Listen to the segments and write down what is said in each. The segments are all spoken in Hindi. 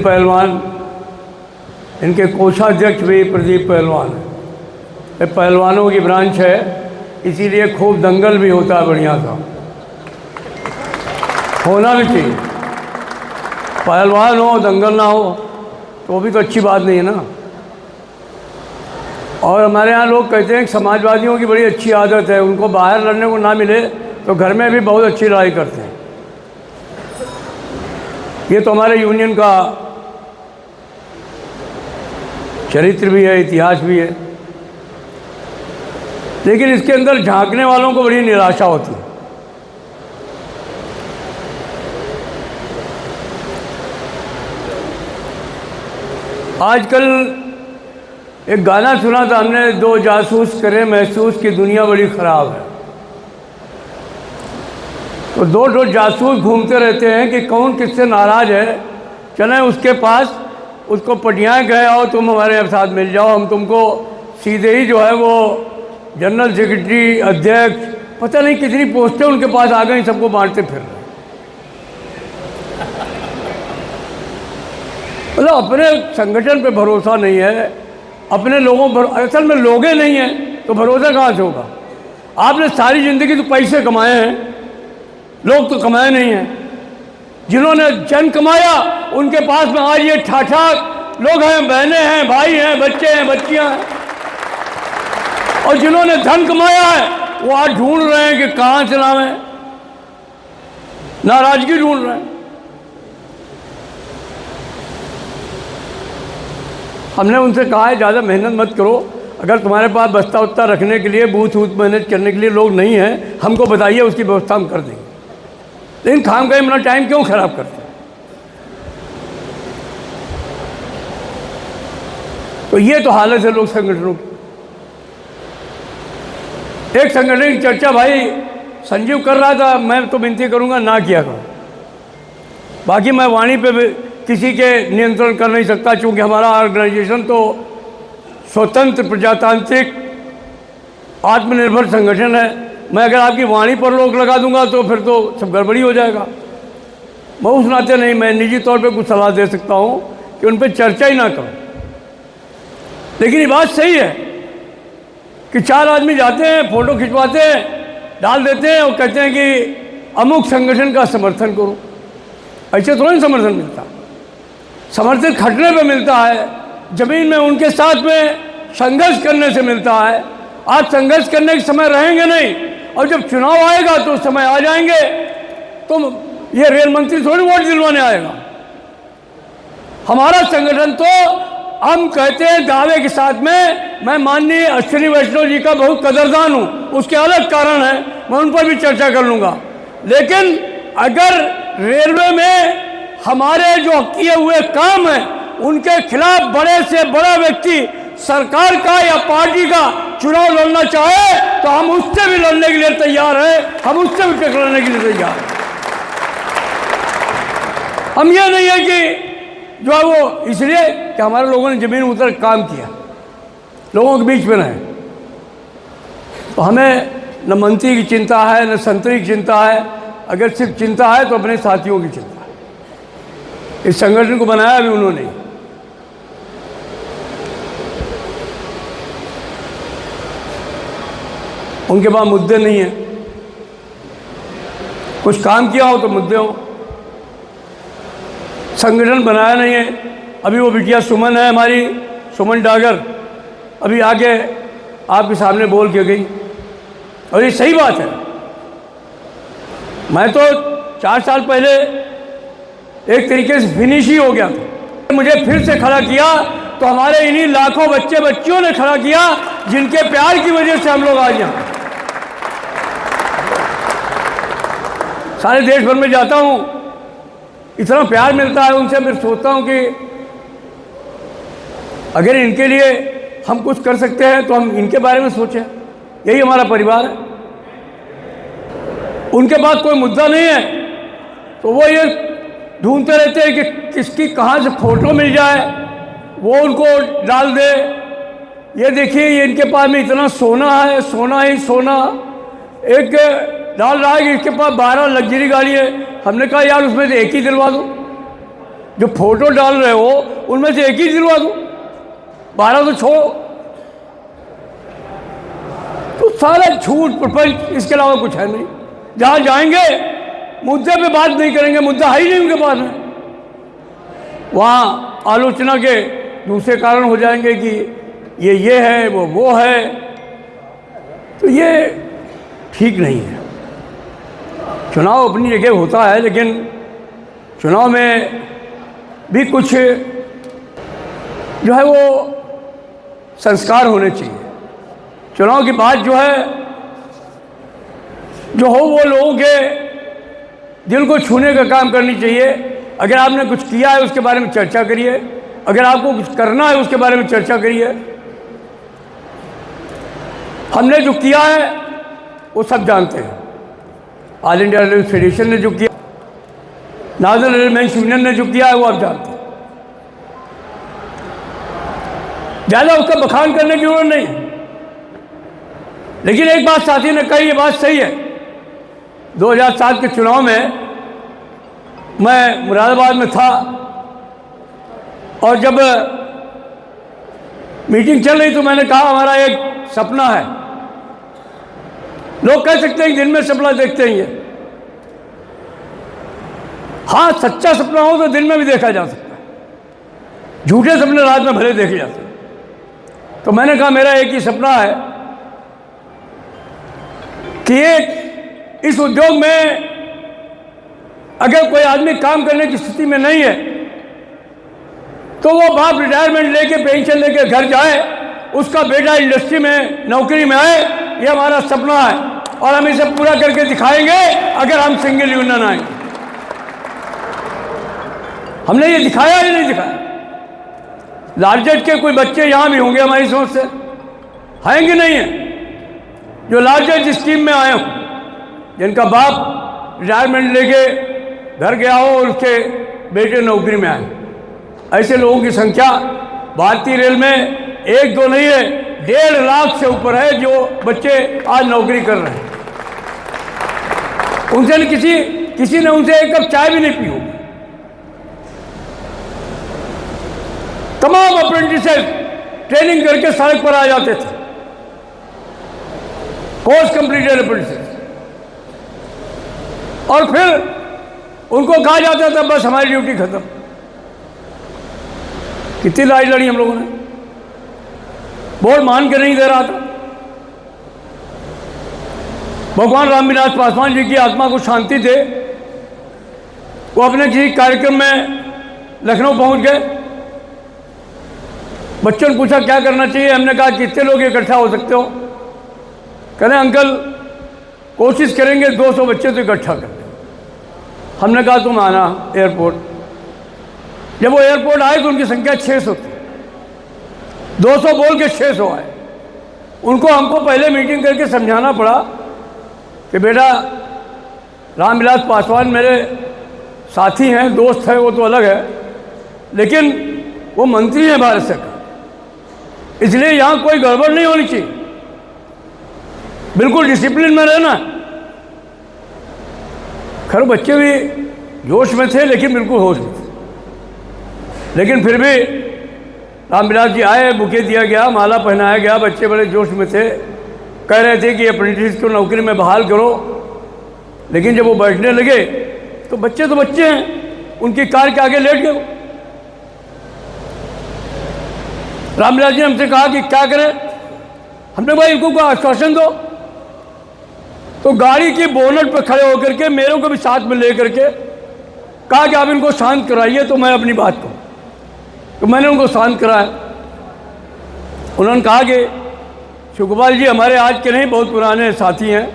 पहलवान, इनके कोषाध्यक्ष भी प्रदीप पहलवान है। ये पहलवानों की ब्रांच है, इसीलिए खूब दंगल भी होता है, बढ़िया सा होना भी चाहिए। पहलवान हो दंगल ना हो तो भी तो अच्छी बात नहीं है ना। और हमारे यहाँ लोग कहते हैं कि समाजवादियों की बड़ी अच्छी आदत है, उनको बाहर लड़ने को ना मिले तो घर में भी बहुत अच्छी लड़ाई करते हैं। ये तो हमारे यूनियन का चरित्र भी है, इतिहास भी है, लेकिन इसके अंदर झांकने वालों को बड़ी निराशा होती है। आजकल एक गाना सुना था हमने, दो जासूस करें महसूस कि दुनिया बड़ी ख़राब है। तो दो जासूस घूमते रहते हैं कि कौन किससे नाराज़ है, चलें उसके पास, उसको पटियाएँ गए आओ तुम हमारे साथ मिल जाओ, हम तुमको सीधे ही जो है वो जनरल सेक्रेटरी, अध्यक्ष, पता नहीं कितनी पोस्टें उनके पास आ गई, सबको बांटते फिर रहे। मतलब अपने संगठन पे भरोसा नहीं है, अपने लोगों पर असल में लोग ही नहीं हैं तो भरोसा कहाँ से होगा। आपने सारी ज़िंदगी तो पैसे कमाए हैं, लोग तो कमाए नहीं हैं। जिन्होंने जन कमाया उनके पास में आज ये ठाठा लोग हैं, बहनें हैं, भाई हैं, बच्चे हैं, बच्चियां हैं। और जिन्होंने धन कमाया है वो आज ढूंढ रहे हैं कि कहाँ चलावें, नाराजगी ढूंढ रहे हैं। हमने उनसे कहा है ज़्यादा मेहनत मत करो, अगर तुम्हारे पास बस्ता वस्ता रखने के लिए, बूथ वूथ मैनेज करने के लिए लोग नहीं हैं, हमको बताइए, उसकी व्यवस्था हम कर देंगे। लेकिन खाम खाई अपना टाइम क्यों खराब करते हैं? तो ये तो हालत है लोग संगठनों की। एक संगठन की चर्चा भाई संजीव कर रहा था, मैं तो विनती करूंगा ना किया करो। बाकी मैं वाणी पे किसी के नियंत्रण कर नहीं सकता, क्योंकि हमारा ऑर्गेनाइजेशन तो स्वतंत्र प्रजातांत्रिक आत्मनिर्भर संगठन है। मैं अगर आपकी वाणी पर रोक लगा दूंगा तो फिर तो सब गड़बड़ी हो जाएगा। मैं उस नाते नहीं, मैं निजी तौर पे कुछ सलाह दे सकता हूं कि उन पर चर्चा ही ना करो। लेकिन ये बात सही है कि चार आदमी जाते हैं, फोटो खिंचवाते हैं, डाल देते हैं और कहते हैं कि अमुक संगठन का समर्थन करो। ऐसे थोड़ा ही समर्थन मिलता, समर्थन खटने पे मिलता है, जमीन में उनके साथ में संघर्ष करने से मिलता है। आज संघर्ष करने के समय रहेंगे नहीं, और जब चुनाव आएगा तो उस समय आ जाएंगे, तो ये रेल मंत्री थोड़ी वोट दिलवाने आएगा। हमारा संगठन तो हम कहते हैं दावे के साथ में, मैं माननीय अश्विनी वैष्णव जी का बहुत कदरदान हूँ, उसके अलग कारण है, मैं उन पर भी चर्चा कर लूँगा। लेकिन अगर रेलवे में हमारे जो किए हुए काम हैं उनके खिलाफ बड़े से बड़ा व्यक्ति सरकार का या पार्टी का चुनाव लड़ना चाहे तो हम उससे भी लड़ने के लिए तैयार हैं, हम उससे भी टकराने के लिए तैयार हैं। हम ये नहीं है कि जो है वो इसलिए कि हमारे लोगों ने जमीन उतर काम किया, लोगों के बीच में रहे, तो हमें न मंत्री की चिंता है न संतरी की चिंता है। अगर सिर्फ चिंता है तो अपने साथियों की चिंता है। इस संगठन को बनाया भी उन्होंने। उनके पास मुद्दे नहीं है, कुछ काम किया हो तो मुद्दे हो। संगठन बनाया नहीं है। अभी वो बिटिया सुमन है हमारी, सुमन डागर, अभी आके आपके सामने बोल के गई, और ये सही बात है। मैं तो 4 साल पहले एक तरीके से फिनिश ही हो गया था, मुझे फिर से खड़ा किया तो हमारे इन्हीं लाखों बच्चे बच्चियों ने खड़ा किया जिनके प्यार की वजह से हम लोग आज यहाँ। सारे देश भर में जाता हूँ, इतना प्यार मिलता है उनसे, फिर सोचता हूँ कि अगर इनके लिए हम कुछ कर सकते हैं तो हम इनके बारे में सोचें। यही हमारा परिवार है। उनके पास कोई मुद्दा नहीं है तो वो ये ढूंढते रहते हैं कि किसकी कहाँ से फोटो मिल जाए, वो उनको डाल दे। ये देखिए, ये इनके पास में इतना सोना है, सोना ही सोना। एक डाल रहा है कि इसके पास 12 लग्जरी गाड़ी है। हमने कहा यार उसमें से एक ही दिलवा दो, जो फोटो डाल रहे हो उनमें से एक ही दिलवा दो, 12 तो छोड़ो। तो सारा झूठ प्रपंच, इसके अलावा कुछ है नहीं। जहाँ जाएंगे मुद्दे पे बात नहीं करेंगे, मुद्दा है ही नहीं उनके पास में। वहाँ आलोचना के दूसरे कारण हो जाएंगे कि ये है, वो है। तो ये ठीक नहीं है। चुनाव अपनी जगह होता है, लेकिन चुनाव में भी कुछ जो है वो संस्कार होने चाहिए। चुनाव की बात जो है जो हो वो लोगों के दिल को छूने का काम करनी चाहिए। अगर आपने कुछ किया है उसके बारे में चर्चा करिए, अगर आपको कुछ करना है उसके बारे में चर्चा करिए। हमने जो किया है वो सब जानते हैं। ऑल इंडिया रेलवे फेडरेशन ने जो किया, नेशनल रेलवेमेंस यूनियन ने जो किया है वो आप जानते हैं। ज़्यादा उसका बखान करने की जरूरत नहीं है। लेकिन एक बात साथी ने कही, ये बात सही है। 2007 के चुनाव में मैं मुरादाबाद में था और जब मीटिंग चल रही तो मैंने कहा हमारा एक सपना है। लोग कह सकते हैं दिन में सपना देखते हैं ये, हाँ सच्चा सपना हो तो दिन में भी देखा जा सकता है, झूठे सपने रात में भले देखे जाते हैं। तो मैंने कहा मेरा एक ही सपना है कि एक इस उद्योग में अगर कोई आदमी काम करने की स्थिति में नहीं है तो वो बाप रिटायरमेंट लेके पेंशन लेके घर जाए, उसका बेटा इंडस्ट्री में नौकरी में आए। ये हमारा सपना है और हम इसे पूरा करके दिखाएंगे अगर हम सिंगल यूनियन आएंगे। हमने ये दिखाया या नहीं दिखाया? लार्जेट के कोई बच्चे यहाँ भी होंगे हमारी सोच से, हैं कि नहीं है, जो लार्जेट स्कीम में आए हों, जिनका बाप रिटायरमेंट लेके घर गया हो और उसके बेटे नौकरी में आए। ऐसे लोगों की संख्या भारतीय रेल में 1-2 नहीं है, 1.5 लाख से ऊपर है जो बच्चे आज नौकरी कर रहे हैं। उनसे किसी ने उनसे एक कप चाय भी नहीं पी होगी। तमाम अप्रेंटिसेस ट्रेनिंग करके सड़क पर आ जाते थे, कोर्स कंप्लीटेड अप्रेंटिसेस, और फिर उनको कहा जाता था बस हमारी ड्यूटी खत्म। कितनी लड़ाई लड़ी हम लोगों ने, बोर्ड मान के नहीं दे रहा था। भगवान रामविलास पासवान जी की आत्मा को शांति दे, वो अपने किसी कार्यक्रम में लखनऊ पहुंच गए। बच्चों ने पूछा क्या करना चाहिए, हमने कहा कितने लोग इकट्ठा हो सकते हो? कहने अंकल कोशिश करेंगे 200 बच्चे तो इकट्ठा कर। हमने कहा तुम आना एयरपोर्ट। जब वो एयरपोर्ट आए तो उनकी संख्या 600 थी। 200 बोल के 600 आए। उनको हमको पहले मीटिंग करके समझाना पड़ा कि बेटा रामविलास पासवान मेरे साथी हैं, दोस्त हैं, वो तो अलग है, लेकिन वो मंत्री हैं भारत सरकार, इसलिए यहाँ कोई गड़बड़ नहीं होनी चाहिए, बिल्कुल डिसिप्लिन में रहना। खैर बच्चे भी जोश में थे लेकिन बिल्कुल होश में थे। लेकिन फिर भी रामविलास जी आए, बुके दिया गया, माला पहनाया गया, बच्चे बड़े जोश में थे, कह रहे थे कि अप्रेंटिस को नौकरी में बहाल करो। लेकिन जब वो बैठने लगे तो बच्चे हैं, उनकी कार के आगे लेट गए। रामविलास जी ने हमसे कहा कि क्या करें? हमने भाई इनको कोई आश्वासन दो। तो गाड़ी की बोनट पर खड़े होकर के मेरे को भी साथ में लेकर के कहा कि आप इनको शांत कराइए तो मैं अपनी बात कहूँ। तो मैंने उनको शांत कराया। उन्होंने कहा कि शिवगोपाल जी हमारे आज के नहीं, बहुत पुराने साथी हैं।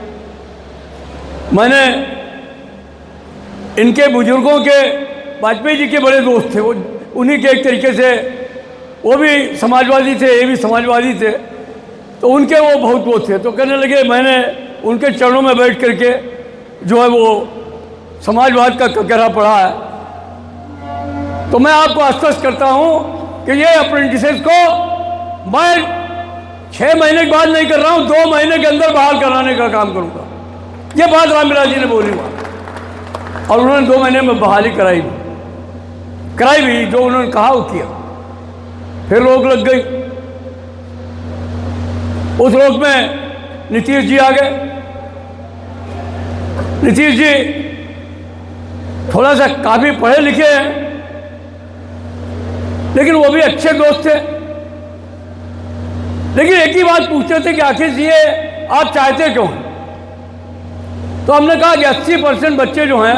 मैंने इनके बुजुर्गों के, वाजपेयी जी के बड़े दोस्त थे, वो उन्हीं के एक तरीके से, वो भी समाजवादी थे, ये भी समाजवादी थे, तो उनके वो बहुत वो थे। तो कहने लगे मैंने उनके चरणों में बैठ करके जो है वो समाजवाद का ककरा पड़ा है। तो मैं आपको आश्वस्त करता हूं कि ये अप्रेंटिसेस को मैं 6 महीने के बाद नहीं कर रहा हूं, 2 महीने के अंदर बहाल कराने का काम करूंगा। ये बात रामविलास जी ने बोली और उन्होंने 2 महीने में बहाली कराई। कराई भी, जो उन्होंने कहा वो किया। फिर रोक लग गई। उस रोक में नीतीश जी आ गए। नीतीश जी थोड़ा सा काफ़ी पढ़े लिखे हैं, लेकिन वो भी अच्छे दोस्त थे। लेकिन एक ही बात पूछते थे कि आखिर ये आप चाहते क्यों हैं? तो हमने कहा कि 80% बच्चे जो हैं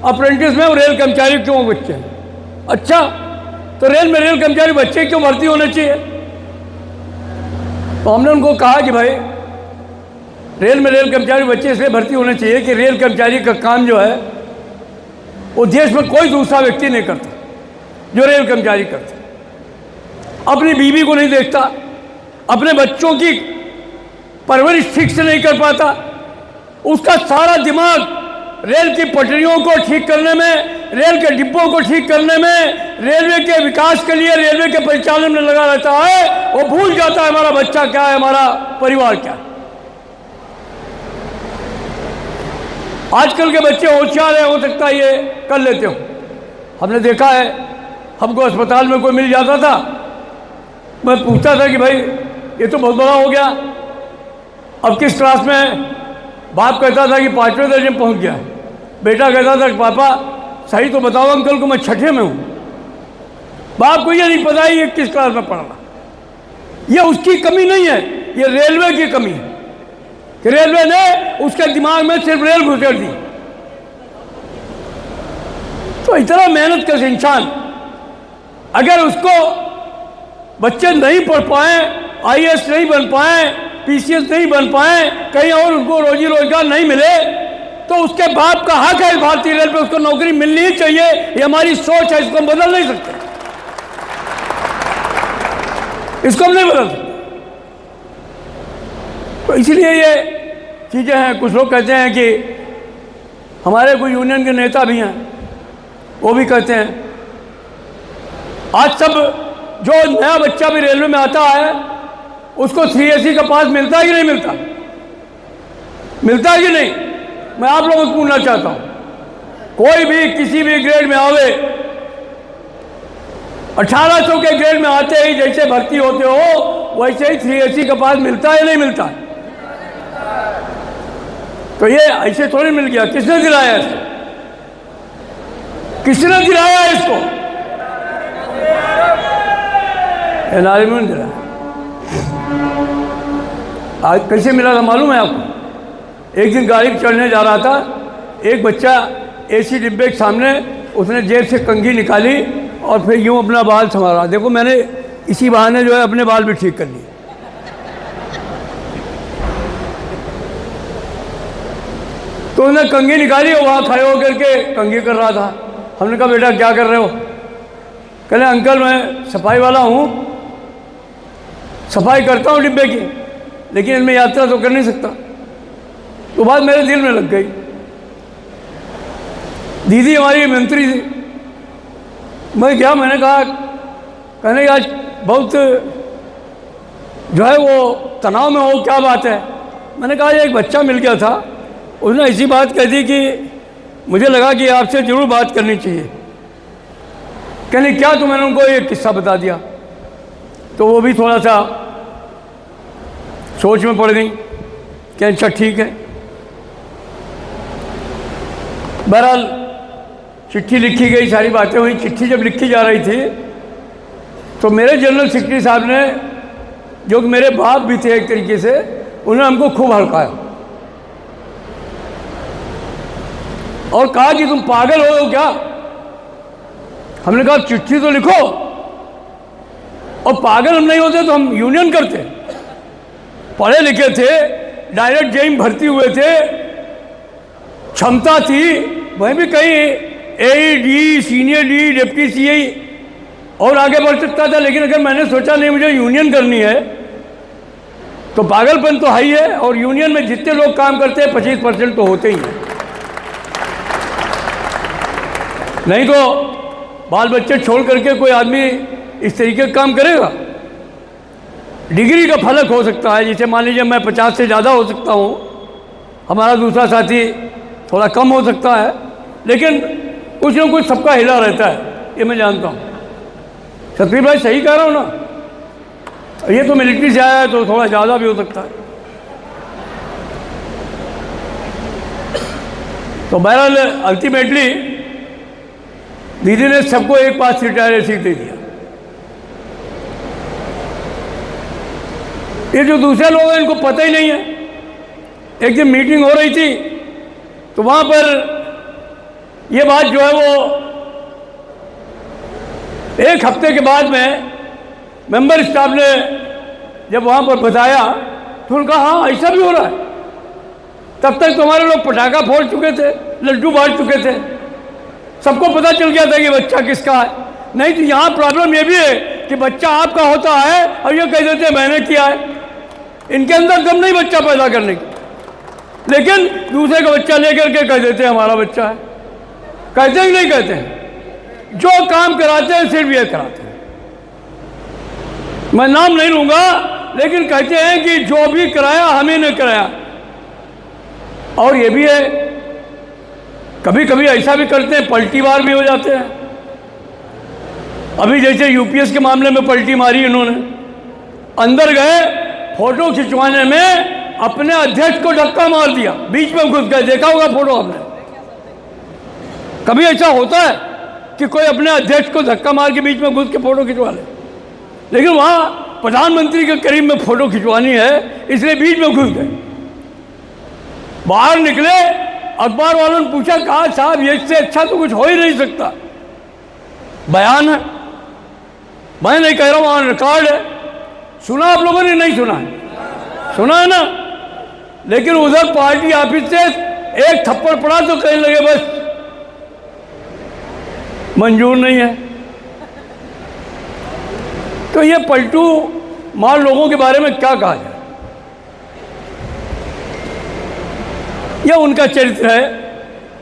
अप्रेंटिस में, वो रेल कर्मचारी क्यों बच्चे हैं? अच्छा, तो रेल में रेल कर्मचारी बच्चे क्यों भर्ती होने चाहिए? तो हमने उनको कहा कि भाई रेल में रेल कर्मचारी बच्चे इसलिए भर्ती होने चाहिए कि रेल कर्मचारी का काम जो है वो देश में कोई दूसरा व्यक्ति नहीं करता जो रेल कर्मचारी करता। अपनी बीवी को नहीं देखता, अपने बच्चों की परवरिश ठीक से नहीं कर पाता, उसका सारा दिमाग रेल की पटरियों को ठीक करने में, रेल के डिब्बों को ठीक करने में, रेलवे के विकास के लिए, रेलवे के परिचालन में लगा रहता है। वो भूल जाता है हमारा बच्चा क्या है, हमारा परिवार क्या है। आजकल के बच्चे होशियार है, हो सकता है ये कर लेते हो। हमने देखा है, हमको अस्पताल में कोई मिल जाता था, मैं पूछता था कि भाई ये तो बहुत बड़ा हो गया, अब किस क्लास में? बाप कहता था कि 5वें दर्जे में पहुंच गया है। बेटा कहता था कि पापा सही तो बताओ अंकल को, मैं 6ठे में हूँ। बाप को ये नहीं पता ये किस क्लास में पढ़ रहा। ये उसकी कमी नहीं है, ये रेलवे की कमी है कि रेलवे ने उसके दिमाग में सिर्फ रेल घुसेड़ दी। तो इतना मेहनत कर इंसान, अगर उसको बच्चे नहीं पढ़ पाए, आईएएस नहीं बन पाए, पीसीएस नहीं बन पाए, कहीं और उनको रोजी रोजगार नहीं मिले, तो उसके बाप का हक है भारतीय रेल पे उसको नौकरी मिलनी ही चाहिए। ये हमारी सोच है, इसको हम बदल नहीं सकते, इसको हम नहीं बदल सकते। तो इसलिए ये चीज़ें हैं। कुछ लोग कहते हैं कि हमारे कोई यूनियन के नेता भी हैं, वो भी कहते हैं आज सब जो नया बच्चा भी रेलवे में आता है उसको 3AC का पास मिलता है कि नहीं मिलता? मिलता है कि नहीं? मैं आप लोगों से पूछना चाहता हूँ, कोई भी किसी भी ग्रेड में आवे, 1800 के ग्रेड में आते ही जैसे भर्ती होते हो वैसे ही 3AC का पास मिलता है या नहीं मिलता है? तो ये ऐसे थोड़ी मिल गया। किसने दिलाया इसको? किसने दिलाया इसको? एनआरएम ने दिलाया। आज कैसे मिला था मालूम है आपको? एक दिन गाड़ी चढ़ने जा रहा था, एक बच्चा AC डिब्बे के सामने, उसने जेब से कंघी निकाली और फिर यूं अपना बाल संवारा। देखो मैंने इसी बहाने जो है अपने बाल भी ठीक कर लिए। तो उसने कंघी निकाली और वहाँ खड़े होकर के कंघी कर रहा था। हमने कहा बेटा क्या कर रहे हो? कहले अंकल मैं सफाई वाला हूँ, सफाई करता हूँ डिब्बे की, लेकिन इनमें यात्रा तो कर नहीं सकता। तो बात मेरे दिल में लग गई। दीदी हमारी मंत्री थी, मैं क्या, मैंने कहा, कहने आज बहुत जो है वो तनाव में हो, क्या बात है? मैंने कहा एक बच्चा मिल गया था, उसने ऐसी बात कह दी कि मुझे लगा कि आपसे ज़रूर बात करनी चाहिए। कहने क्या? तो मैंने उनको एक किस्सा बता दिया, तो वो भी थोड़ा सा सोच में पड़ गई कि अच्छा ठीक है। बहरहाल चिट्ठी लिखी गई, सारी बातें हुई। चिट्ठी जब लिखी जा रही थी तो मेरे जनरल सेक्रेटरी साहब ने, जो कि मेरे बाप भी थे एक तरीके से, उन्होंने हमको खूब हड़काया और कहा कि तुम पागल हो क्या? हमने कहा चिट्ठी तो लिखो, और पागल हम नहीं होते तो हम यूनियन करते। पढ़े लिखे थे, डायरेक्ट जेई में भर्ती हुए थे, क्षमता थी, वहीं भी कहीं AD, senior D, deputy CI और आगे बढ़ सकता था। लेकिन अगर मैंने सोचा नहीं मुझे यूनियन करनी है तो पागलपन तो है ही है। और यूनियन में जितने लोग काम करते हैं 25% तो होते ही हैं, नहीं तो बाल बच्चे छोड़ करके कोई आदमी इस तरीके का काम करेगा? डिग्री का फर्क हो सकता है, जैसे मान लीजिए मैं 50 से ज़्यादा हो सकता हूँ, हमारा दूसरा साथी थोड़ा कम हो सकता है, लेकिन कुछ न कुछ सबका हिला रहता है। ये मैं जानता हूँ। सतवीर भाई सही कह रहा हूँ ना? ये तो मिलिट्री से आया है तो थोड़ा ज़्यादा भी हो सकता है। तो बहरहाल अल्टीमेटली दीदी ने सबको एक पास रिटायर सीट दे दिया। ये जो दूसरे लोग हैं इनको पता ही नहीं है। एक दिन मीटिंग हो रही थी तो वहाँ पर ये बात जो है वो एक हफ्ते के बाद में मेंबर स्टाफ ने जब वहाँ पर बताया तो उन्होंने कहा हाँ ऐसा भी हो रहा है। तब तक तुम्हारे लोग पटाखा फोड़ चुके थे, लड्डू बांट चुके थे, सबको पता चल गया था कि बच्चा किसका है। नहीं तो यहाँ प्रॉब्लम ये भी है कि बच्चा आपका होता है और ये कह देते हैं मैंने किया है। इनके अंदर दम नहीं बच्चा पैदा करने की, लेकिन दूसरे का बच्चा लेकर के कह देते हैं हमारा बच्चा है। कहते हैं कि नहीं कहते हैं? जो काम कराते हैं सिर्फ ये कराते हैं। मैं नाम नहीं लूंगा, लेकिन कहते हैं कि जो भी कराया हमें ने कराया। और ये भी है कभी कभी ऐसा भी करते हैं, पलटीवार भी हो जाते हैं। अभी जैसे यूपीएस के मामले में पलटी मारी इन्होंने, अंदर गए फोटो खिंचवाने में अपने अध्यक्ष को धक्का मार दिया, बीच में घुस गए। देखा होगा फोटो आपने। कभी ऐसा होता है कि कोई अपने अध्यक्ष को धक्का मार के बीच में घुस के फोटो खिंचवा ले? लेकिन वहां प्रधानमंत्री के करीब में फोटो खिंचवानी है, इसलिए बीच में घुस गए। बाहर निकले, अखबार वालों ने पूछा, कहा साहब ये इससे अच्छा तो कुछ हो ही नहीं सकता। बयान है, मैं नहीं कह रहा हूं, वहां रिकॉर्ड है। सुना आप लोगों ने? नहीं सुना है? सुना है ना? लेकिन उधर पार्टी ऑफिस से एक थप्पड़ पड़ा तो कहने लगे बस मंजूर नहीं है। तो ये पलटू मार लोगों के बारे में क्या कहा जाए? यह उनका चरित्र है,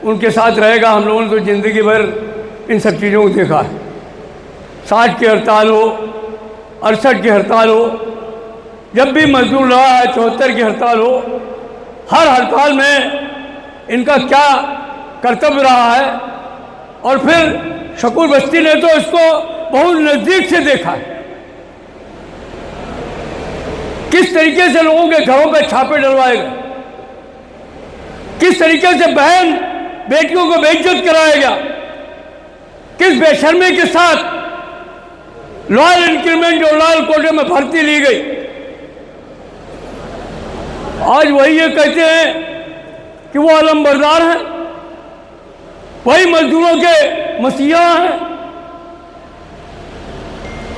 उनके साथ रहेगा। हम लोगों ने तो जिंदगी भर इन सब चीज़ों को देखा है। 60 की हड़ताल हो, 68 की हड़ताल हो, जब भी मजदूर रहा है, 74 की हड़ताल हो, हर हड़ताल में इनका क्या कर्तव्य रहा है। और फिर शकूर बस्ती ने तो इसको बहुत नज़दीक से देखा है, किस तरीके से लोगों के घरों पर छापे डलवाए गए, किस तरीके से बहन बेटियों को बेइज्जत कराया गया, किस बेशर्मी के साथ लॉयल इंक्रीमेंट और लॉयल कोटे में भर्ती ली गई। आज वही ये कहते हैं कि वो अलमबरदार हैं, वही मजदूरों के मसीहा हैं।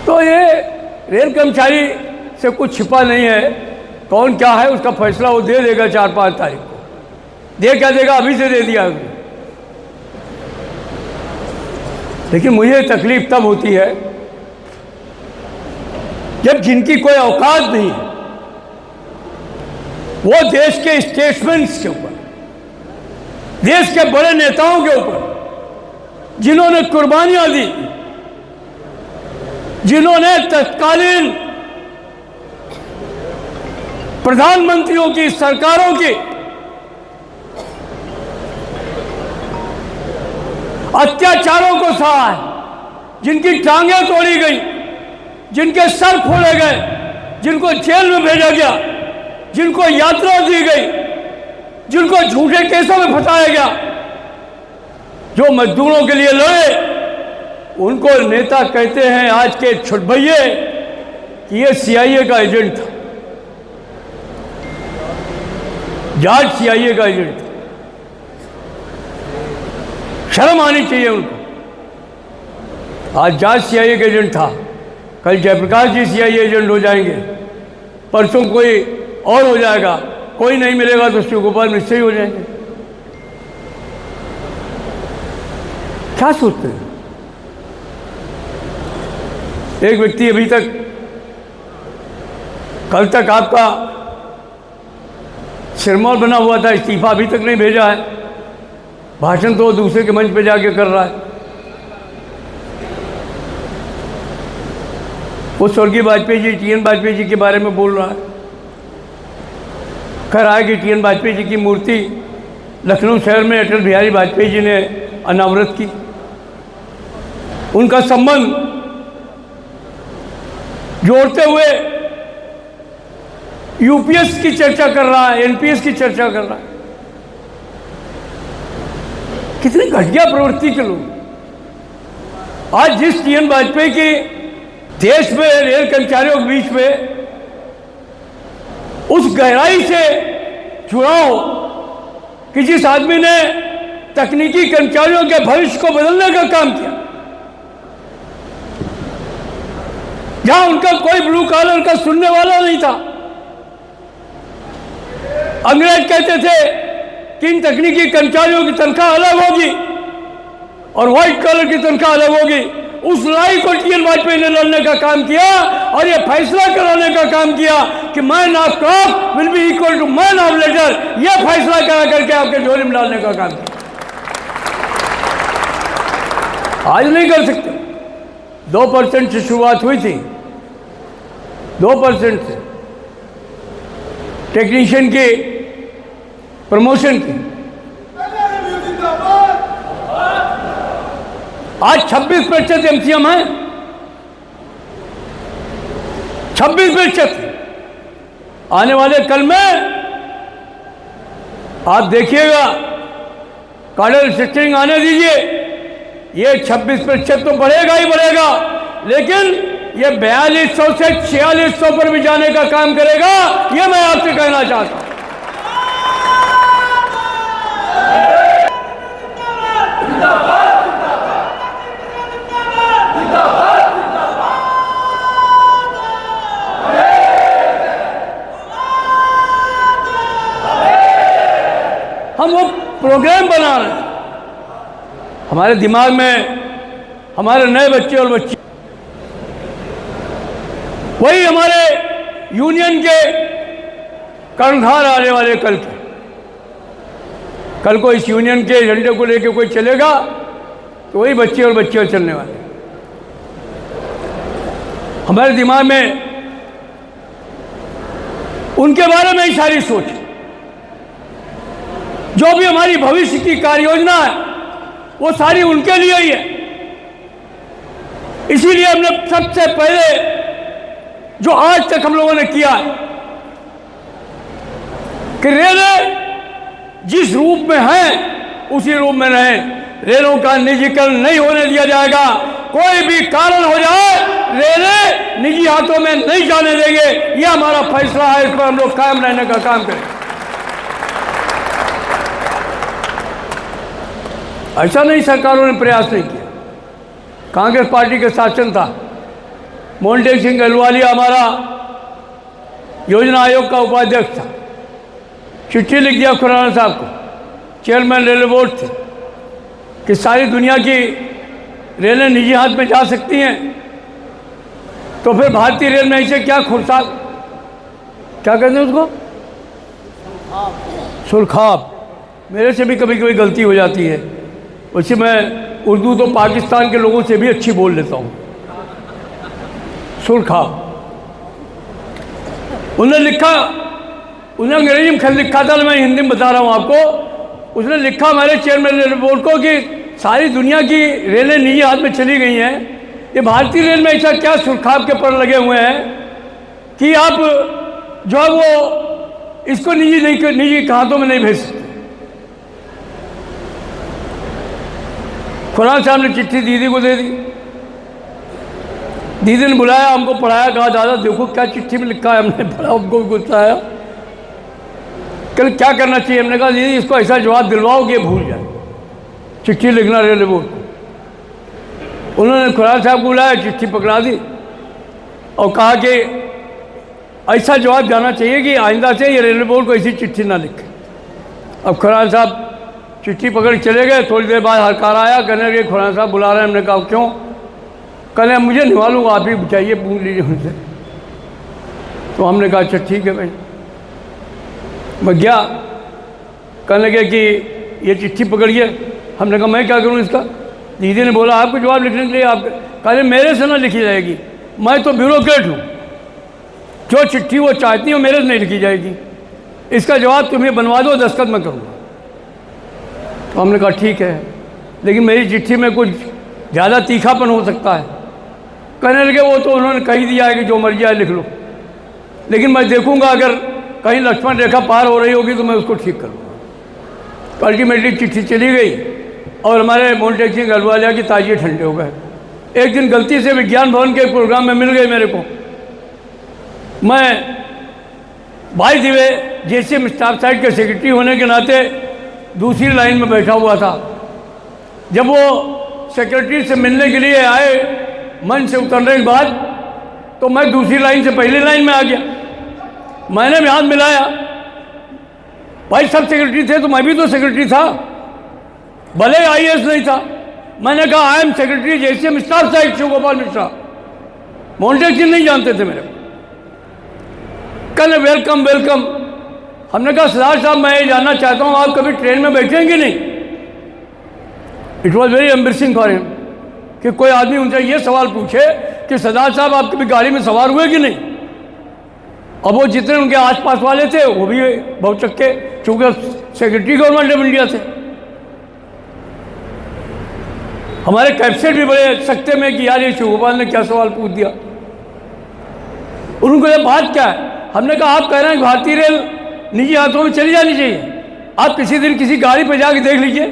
तो ये रेल कर्मचारी से कुछ छिपा नहीं है। कौन क्या है उसका फैसला वो दे देगा 4-5 तारीख को। दे क्या देगा? अभी से दे दिया। लेकिन मुझे तकलीफ तब होती है जब जिनकी कोई औकात नहीं है, वो देश के स्टेट्समैन्स के ऊपर, देश के बड़े नेताओं के ऊपर, जिन्होंने कुर्बानियां दी, जिन्होंने तत्कालीन प्रधानमंत्रियों की, सरकारों की अत्याचारों को सहा है, जिनकी टांगें तोड़ी गई, जिनके सर फोड़े गए, जिनको जेल में भेजा गया, जिनको यात्रा दी गई, जिनको झूठे केसों में फंसाया गया, जो मजदूरों के लिए लड़े, उनको नेता कहते हैं आज के छुटभैये कि ये सीआईए का एजेंट था, जॉर्ज सीआईए का एजेंट था। शर्म आनी चाहिए उनको। आज जॉर्ज सीआईए का एजेंट था, कल जयप्रकाश जी सीआईए एजेंट हो जाएंगे, परसों कोई और हो जाएगा, कोई नहीं मिलेगा तो शिव गोपाल निश्चय हो जाएंगे। क्या सोचते हैं? एक व्यक्ति अभी तक, कल तक आपका सिरमौर बना हुआ था, इस्तीफा अभी तक नहीं भेजा है। भाषण तो दूसरे के मंच पे जाके कर रहा है। वो स्वर्गीय वाजपेयी जी, टीएन वाजपेयी जी के बारे में बोल रहा है। कह रहा है कि टीएन वाजपेयी जी की मूर्ति लखनऊ शहर में अटल बिहारी वाजपेयी जी ने अनावृत की। उनका संबंध जोड़ते हुए यूपीएस की चर्चा कर रहा है, एनपीएस की चर्चा कर रहा है। कितनी घटिया प्रवृत्ति के लोग। आज जिस टीएन वाजपेयी की देश में रेल कर्मचारियों के बीच में उस गहराई से जुड़ाव कि जिस आदमी ने तकनीकी कर्मचारियों के भविष्य को बदलने का काम किया, जहां उनका कोई ब्लू कॉलर का सुनने वाला नहीं था। अंग्रेज कहते थे कि इन तकनीकी कर्मचारियों की तनख्वाह अलग होगी और व्हाइट कॉलर की तनख्वाह अलग होगी। उस लड़ाई को टीएन वाजपेयी ने लड़ने का काम किया और ये फैसला कराने का काम किया कि man of craft will be equal to man of letter. यह फैसला करा करके आपके झोली में डालने का काम किया। आज नहीं कर सकते। 2% से शुरुआत हुई थी, 2% से टेक्नीशियन की प्रमोशन की। आज 26% एमसीएम है, 26%। आने वाले कल में आप देखिएगा, कार्डर स्ट्रक्चरिंग आने दीजिए, ये 26% तो बढ़ेगा ही बढ़ेगा, लेकिन ये 4200 से 4600 पर भी जाने का काम करेगा। ये मैं आपसे कहना चाहता हूं। हम वो प्रोग्राम बना रहे हैं। हमारे दिमाग में हमारे नए बच्चे और बच्ची, वही हमारे यूनियन के कर्णधार आने वाले कल के। कल को इस यूनियन के एजेंडे को लेकर कोई चलेगा तो वही बच्चे और बच्चियां चलने वाले। हमारे दिमाग में उनके बारे में ही सारी सोच, जो भी हमारी भविष्य की कार्य योजना है वो सारी उनके लिए ही है। इसीलिए हमने सबसे पहले जो आज तक हम लोगों ने किया कि रेलें जिस रूप में हैं उसी रूप में रहें। रेलों का निजीकरण नहीं होने दिया जाएगा। कोई भी कारण हो जाए, रेलें निजी हाथों में नहीं जाने देंगे। यह हमारा फैसला है। इस पर हम लोग कायम रहने का काम करें। ऐसा नहीं सरकारों ने प्रयास नहीं किया। कांग्रेस पार्टी के शासन था, मोहन सिंह अहलुवालिया हमारा योजना आयोग का उपाध्यक्ष था। चिट्ठी लिख दिया खुराना साहब को, चेयरमैन रेलवे बोर्ड थे, कि सारी दुनिया की रेलें निजी हाथ में जा सकती हैं, तो फिर भारतीय रेल में ऐसे क्या खुरसाद, क्या कहते हैं उसको, सुरखाब। मेरे से भी कभी कभी गलती हो जाती है। वैसे मैं उर्दू तो पाकिस्तान के लोगों से भी अच्छी बोल लेता हूँ। सुरखाब उन्होंने लिखा, उन्हें अंग्रेजी में लिखा था, मैं हिंदी में बता रहा हूँ आपको। उसने लिखा हमारे चेयरमैन रेलवे बोर्ड को कि सारी दुनिया की रेलें निजी हाथ में चली गई हैं, ये भारतीय रेल में ऐसा क्या सुरखाब के पर लगे हुए हैं कि आप जो है वो इसको निजी हाथों में नहीं भेज सकते। खुराना साहब ने चिट्ठी दीदी को दे दी। दीदी ने बुलाया, हमको पढ़ाया, कहा दादा देखो क्या चिट्ठी में लिखा है। हमने पढ़ा, हमको भी गुस्सा आया। कल क्या करना चाहिए? हमने कहा दीदी इसको ऐसा जवाब दिलवाओ कि भूल जाए चिट्ठी लिखना रेलवे बोर्ड को। उन्होंने खुराना साहब को बुलाया, चिट्ठी पकड़ा दी और कहा कि ऐसा जवाब जाना चाहिए कि आइंदा से ये रेलवे बोर्ड को ऐसी चिट्ठी ना लिखे। अब खुराना साहब चिट्ठी पकड़ चले गए। थोड़ी देर बाद हरकार आया, कहने लगे खुराना साहब बुला रहे हैं। हमने कहा क्यों? कहने मुझे नहीं मालूम, आप ही चाहिए, पूछ लीजिए उनसे। तो हमने कहा अच्छा ठीक है भाई। मैं गया, कहने लगे कि ये चिट्ठी पकड़िए। हमने कहा मैं क्या करूं इसका? दीदी ने बोला आपको जवाब लिखने के लिए। आप कहने मेरे से ना लिखी जाएगी, मैं तो ब्यूरोक्रेट हूँ, जो चिट्ठी वो चाहती है मेरे से नहीं लिखी जाएगी, इसका जवाब तुम्हें बनवा दो, दस्तखत मैं करूँगा। तो हमने कहा ठीक है, लेकिन मेरी चिट्ठी में कुछ ज़्यादा तीखापन हो सकता है। कहने लगे वो तो उन्होंने कही दिया है कि जो मर्जी आए लिख लो, लेकिन मैं देखूंगा अगर कहीं लक्ष्मण रेखा पार हो रही होगी तो मैं उसको ठीक करूँगा। तो अल्टीमेटली चिट्ठी चली गई और हमारे मोन्टेक सिंह अहलूवालिया की ताजिए ठंडे हो गए। एक दिन गलती से विज्ञान भवन के प्रोग्राम में मिल गए मेरे को। मैं भाई दिवे जेसीएम स्टाफ साइड के सेक्रेटरी होने के नाते दूसरी लाइन में बैठा हुआ था। जब वो सेक्रेटरी से मिलने के लिए आए मंच से उतरने के बाद, तो मैं दूसरी लाइन से पहली लाइन में आ गया। मैंने भी हाथ मिलाया, भाई सब सेक्रेटरी थे तो मैं भी तो सेक्रेटरी था, भले आईएएस नहीं था। मैंने कहा I am secretary JCM staff side Shiv Gopal Mishra. Montek Singh नहीं जानते थे मेरे को। कहने वेलकम वेलकम। हमने कहा सरदार साहब मैं ये जानना चाहता हूँ आप कभी ट्रेन में बैठेंगे नहीं? It was very एम्बेसिंग for him कि कोई आदमी उनसे ये सवाल पूछे कि सरदार साहब आप कभी गाड़ी में सवार हुए कि नहीं। अब वो जितने उनके आसपास वाले थे वो भी बहुत चक्के, चूँकि सेक्रेटरी गवर्नमेंट ऑफ इंडिया थे। हमारे कैप्टन भी बड़े सख्ते में कि यार ये शिव गोपाल ने क्या सवाल पूछ दिया। उनको ये बात क्या है? हमने कहा आप कह रहे हैं कि भारतीय रेल निजी हाथों में चली जानी चाहिए, आप किसी दिन किसी गाड़ी पर जाके देख लीजिए।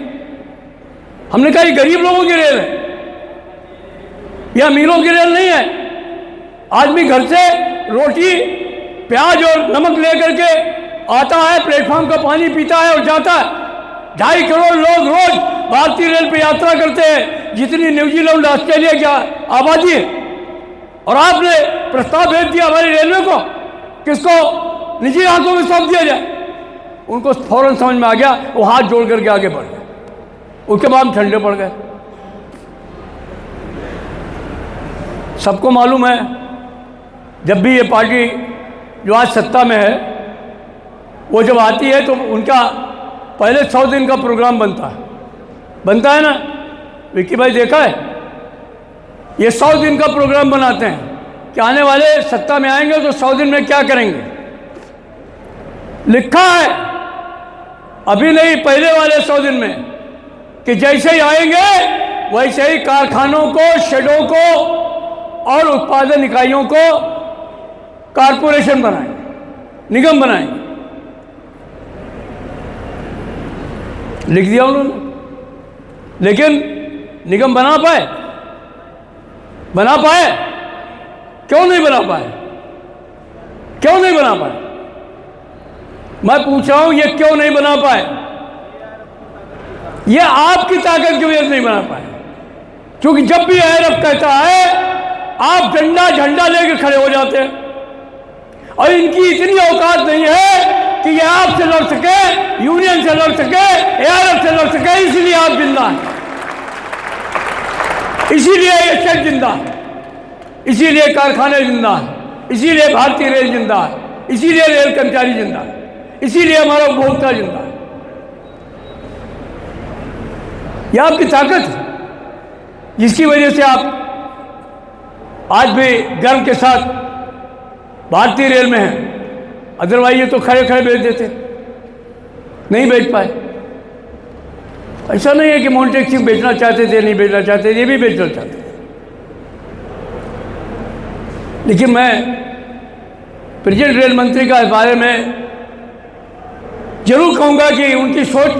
हमने कहा ये गरीब लोगों की रेल है, यह अमीरों की रेल नहीं है। आदमी घर से रोटी प्याज और नमक लेकर के आता है, प्लेटफॉर्म का पानी पीता है और जाता है। 2.5 करोड़ लोग रोज भारतीय रेल पे यात्रा करते हैं, जितनी न्यूजीलैंड ऑस्ट्रेलिया की आबादी है। और आपने प्रस्ताव भेज दिया हमारी रेलवे को किसको निजी हाथों में सौंप दिया जाए। उनको फौरन समझ में आ गया, वो हाथ जोड़ करके आगे बढ़ गए। उसके बाद हम ठंडे पड़ गए। सबको मालूम है जब भी ये पार्टी जो आज सत्ता में है वो जब आती है तो उनका पहले 100 दिन का प्रोग्राम बनता है ना। विक्की भाई देखा है, ये 100 दिन का प्रोग्राम बनाते हैं कि आने वाले सत्ता में आएंगे तो 100 दिन में क्या करेंगे। लिखा है अभी नहीं, पहले वाले 100 दिन में कि जैसे ही आएंगे वैसे ही कारखानों को, शेडों को और उत्पादन इकाइयों को कारपोरेशन बनाएंगे, निगम बनाएंगे। लिख दिया उन्होंने, लेकिन निगम बना पाए? क्यों नहीं बना पाए? मैं पूछ रहा हूं ये क्यों नहीं बना पाए? ये आपकी ताकत की वजह से नहीं बना पाए, क्योंकि जब भी ARF कहता है आप झंडा लेकर खड़े हो जाते हैं। और इनकी इतनी औकात नहीं है कि ये आपसे लड़ सके, यूनियन से लड़ सके, ARF से लड़ सके। इसीलिए आप जिंदा हैं, इसीलिए ये शहर जिंदा है, इसीलिए कारखाने जिंदा है, इसीलिए भारतीय रेल जिंदा है, इसीलिए रेल कर्मचारी जिंदा है, इसीलिए हमारा उपभोक्ता जिंदा है। यह आपकी ताकत है जिसकी वजह से आप आज भी गर्व के साथ भारतीय रेल में हैं। अदरवाइज ये तो खड़े खड़े बेच देते, नहीं बेच पाए। ऐसा नहीं है कि मोन्टेक सिंह बेचना चाहते थे, नहीं बेचना चाहते, ये भी बेचना चाहते थे। लेकिन मैं प्रेजेंट रेल मंत्री का इस बारे में जरूर कहूँगा कि उनकी सोच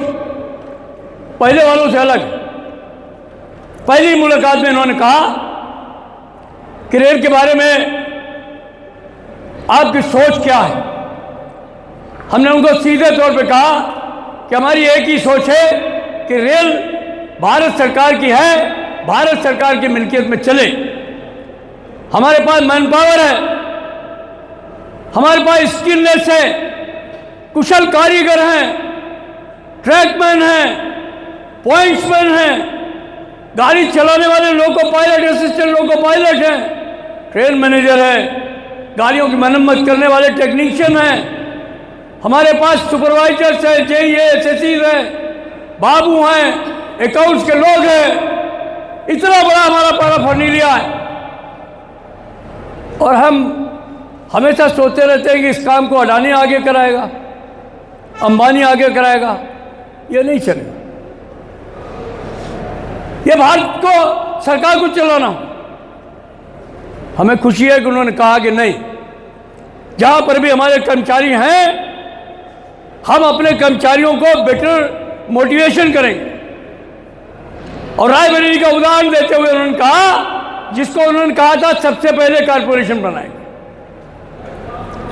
पहले वालों से अलग है। पहली मुलाकात में इन्होंने कहा कि रेल के बारे में आपकी सोच क्या है। हमने उनको सीधे तौर पे कहा कि हमारी एक ही सोच है कि रेल भारत सरकार की है, भारत सरकार की मिल्कियत में चले। हमारे पास मैन पावर है, हमारे पास स्किलनेस है, कुशल कारीगर हैं, ट्रैकमैन हैं, पॉइंट्समैन हैं, गाड़ी चलाने वाले loco pilot, assistant loco pilot हैं, ट्रेन मैनेजर है, गाड़ियों की मरम्मत करने वाले टेक्नीशियन हैं, हमारे पास सुपरवाइजर्स हैं, JEA SSEs हैं, बाबू हैं, अकाउंट्स के लोग हैं। इतना बड़ा हमारा पैराफर्नीलिया है और हम हमेशा सोचते रहते हैं कि इस काम को अडानी आगे कराएगा, अंबानी आगे कराएगा। ये नहीं चलेगा। ये भारत को सरकार को चलाना हो। हमें खुशी है कि उन्होंने कहा कि नहीं, जहां पर भी हमारे कर्मचारी हैं हम अपने कर्मचारियों को बेटर मोटिवेशन करेंगे। और रायबरेली का उदाहरण देते हुए उन्होंने कहा, जिसको उन्होंने कहा था सबसे पहले कारपोरेशन बनाएंगे।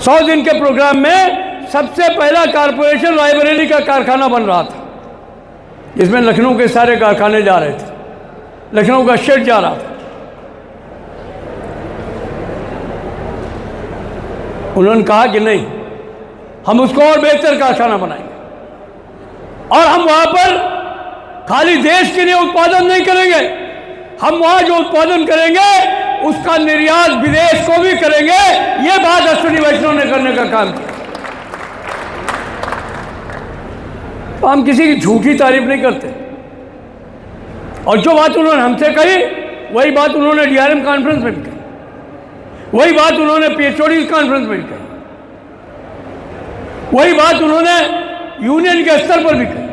100 दिन के प्रोग्राम में सबसे पहला कारपोरेशन रायबरेली का कारखाना बन रहा था, जिसमें लखनऊ के सारे कारखाने जा रहे थे, लखनऊ का शेड जा रहा था। उन्होंने कहा कि नहीं, हम उसको और बेहतर कारखाना बनाएंगे और हम वहां पर खाली देश के लिए उत्पादन नहीं करेंगे, हम वहां जो उत्पादन करेंगे उसका निर्यात विदेश को भी करेंगे। ये बात अश्विनी वैष्णव ने करने का काम किया। तो हम किसी की झूठी तारीफ नहीं करते, और जो बात उन्होंने हमसे कही वही बात उन्होंने डीआरएम कॉन्फ्रेंस में भी कही, वही बात उन्होंने पीएचओडी कॉन्फ्रेंस में भी कही, वही बात उन्होंने यूनियन के स्तर पर भी कही।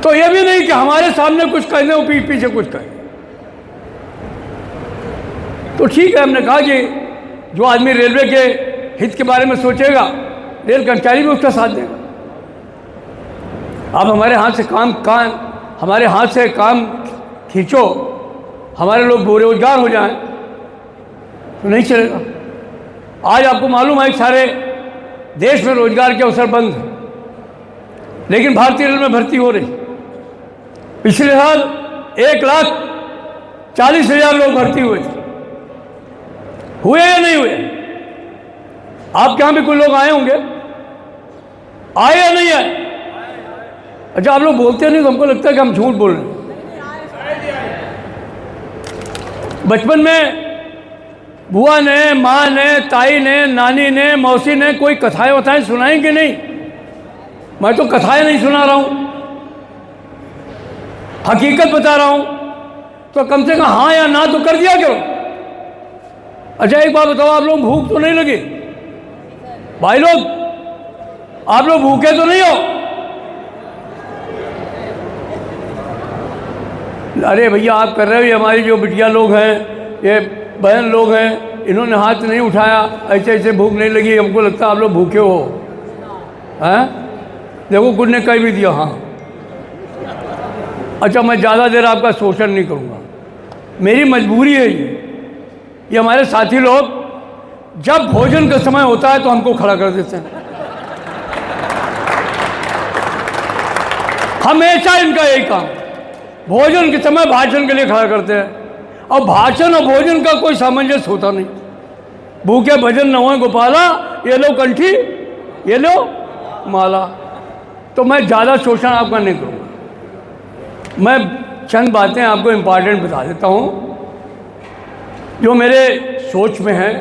तो यह भी नहीं कि हमारे सामने कुछ कहने और पीछे कुछ कहे। तो ठीक है, हमने कहा कि जो आदमी रेलवे के हित के बारे में सोचेगा, रेल कर्मचारी भी उसका साथ देगा। आप हमारे हाथ से काम खींचो, हमारे लोग बेरोजगार हो जाएं तो नहीं चलेगा। आज आपको मालूम है कि सारे देश में रोजगार के अवसर बंद हैं, लेकिन भारतीय रेल में भर्ती हो रही। पिछले साल 1,40,000 लोग भर्ती हुए थे। हुए या नहीं हुए? आपके यहाँ भी कोई लोग आए होंगे, आए या नहीं आए? अच्छा, आप लोग बोलते नहीं तो हमको लगता है कि हम झूठ बोल रहे हैं। बचपन में बुआ ने, माँ ने, ताई ने, नानी ने, मौसी ने कोई कथाएं वथाएं सुनाई कि नहीं? मैं तो कथाएं नहीं सुना रहा हूं, हकीकत बता रहा हूं। तो कम से कम हाँ या ना तो कर दिया करो। अच्छा, एक बात बताओ, आप लोग भूख तो नहीं लगी? भाई लोग, आप लोग भूखे तो नहीं हो? अरे भैया, आप कर रहे हो। ये हमारी जो बिटिया लोग हैं, ये बहन लोग हैं, इन्होंने हाथ नहीं उठाया, ऐसे ऐसे भूख नहीं लगी, हमको लगता है आप लोग भूखे हो। हैं? देखो, कुछ ने कह भी दिया हाँ। अच्छा, मैं ज़्यादा देर आपका शोषण नहीं करूँगा, मेरी मजबूरी है ये हमारे साथी लोग जब भोजन का समय होता है तो हमको खड़ा कर देते हैं। हमेशा इनका यही काम, भोजन के समय भाषण के लिए खड़ा करते हैं, और भाषण और भोजन का कोई सामंजस्य होता नहीं। भूखे भजन न होए गोपाला, ये लो कंठी, ये लो माला। तो मैं ज़्यादा शोषण आपका नहीं करूँगा। मैं चंद बातें आपको इम्पॉर्टेंट बता देता हूँ जो मेरे सोच में है,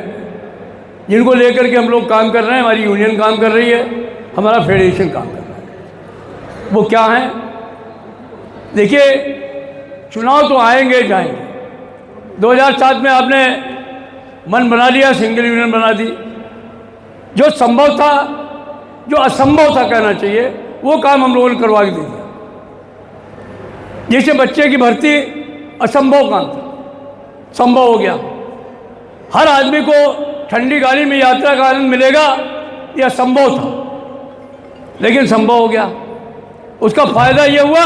जिनको लेकर के हम लोग काम कर रहे हैं। हमारी यूनियन काम कर रही है, हमारा फेडरेशन काम कर रहा है। वो क्या है? देखिए, चुनाव तो आएंगे जाएंगे। 2007 में आपने मन बना लिया, सिंगल यूनियन बना दी। जो संभव था, जो असंभव था कहना चाहिए, वो काम हम लोगों ने करवा के दे दिया। जैसे बच्चे की भर्ती असंभव काम था, संभव हो गया। हर आदमी को ठंडी गाड़ी में यात्रा का आनंद मिलेगा, यह असंभव था, लेकिन संभव हो गया। उसका फायदा यह हुआ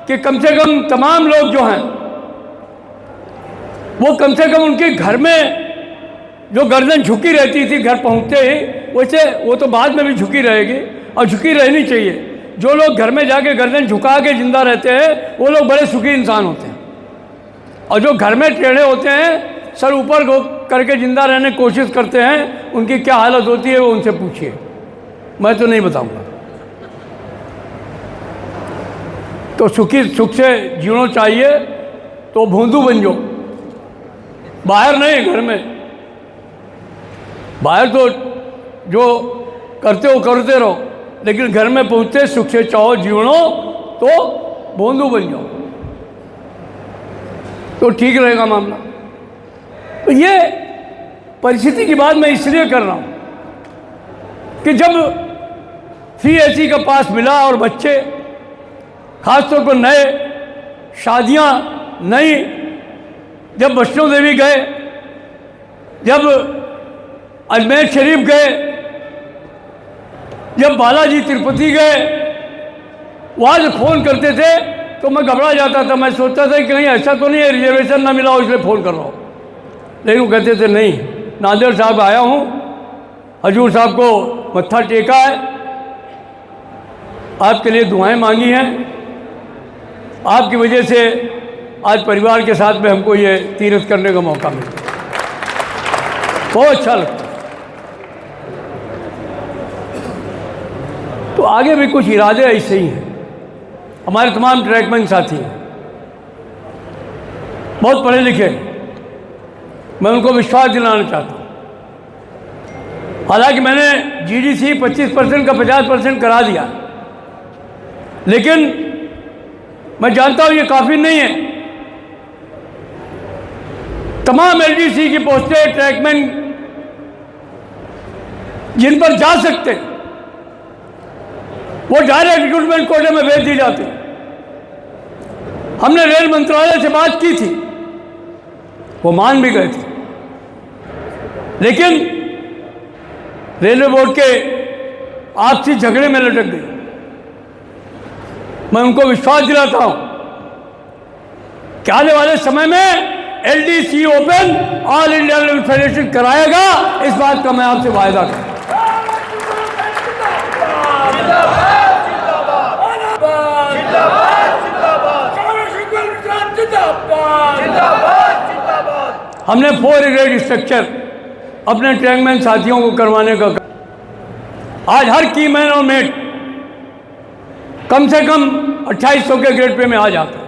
कि कम से कम तमाम लोग जो हैं वो कम से कम उनके घर में जो गर्दन झुकी रहती थी घर पहुंचते ही, वैसे वो तो बाद में भी झुकी रहेगी और झुकी रहनी चाहिए। जो लोग घर में जाके गर्दन झुका के जिंदा रहते हैं वो लोग बड़े सुखी इंसान होते हैं, और जो घर में टेढ़े होते हैं, सर ऊपर करके जिंदा रहने की कोशिश करते हैं, उनकी क्या हालत होती है वो उनसे पूछिए, मैं तो नहीं बताऊंगा। तो सुख से जीना चाहिए तो भोंदू बन जाओ, बाहर नहीं, घर में। बाहर तो जो करते हो करते रहो, लेकिन घर में पहुंचते सुख से चाहो जीवनो तो भोंदू बन जाओ, तो ठीक रहेगा मामला। तो ये परिस्थिति की बात मैं इसलिए कर रहा हूं कि जब CSE का पास मिला और बच्चे खासतौर पर नए शादियां नहीं, जब वैष्णो देवी गए, जब अजमेर शरीफ गए, जब बालाजी तिरुपति गए, वहाँ से फ़ोन करते थे तो मैं घबरा जाता था। मैं सोचता था कि कहीं ऐसा तो नहीं है रिजर्वेशन ना मिला हो इसलिए फ़ोन कर रहा हूँ, लेकिन वो कहते थे नहीं, नादिर साहब आया हूँ, हजूर साहब को मत्था टेका है, आपके लिए दुआएं मांगी हैं, आपकी वजह से आज परिवार के साथ में हमको ये तीर्थ करने का मौका मिला। बहुत अच्छा लगता। तो आगे भी कुछ इरादे ऐसे ही हैं। हमारे तमाम ट्रैकमैन साथी हैं, बहुत पढ़े लिखे, मैं उनको विश्वास दिलाना चाहता हूँ। हालांकि मैंने जीडीसी 25% का 50% करा दिया, लेकिन मैं जानता हूँ ये काफ़ी नहीं है। तमाम एलडीसी की पोस्टें ट्रैकमैन जिन पर जा सकते वो डायरेक्ट रिक्रूटमेंट कोटे में भेज दी जाती। हमने रेल मंत्रालय से बात की थी, वो मान भी गए थे, लेकिन रेलवे बोर्ड के आपसी झगड़े में लटक गई। मैं उनको विश्वास दिलाता हूं कि आने वाले समय में LDC open all India railway federation कराएगा, इस बात का मैं आपसे वायदा करता हूं। हमने 4 ग्रेड स्ट्रक्चर अपने ट्रैकमैन साथियों को करवाने का आज हर की मैन और मेट कम से कम 2800 के ग्रेड पे में आ जाता।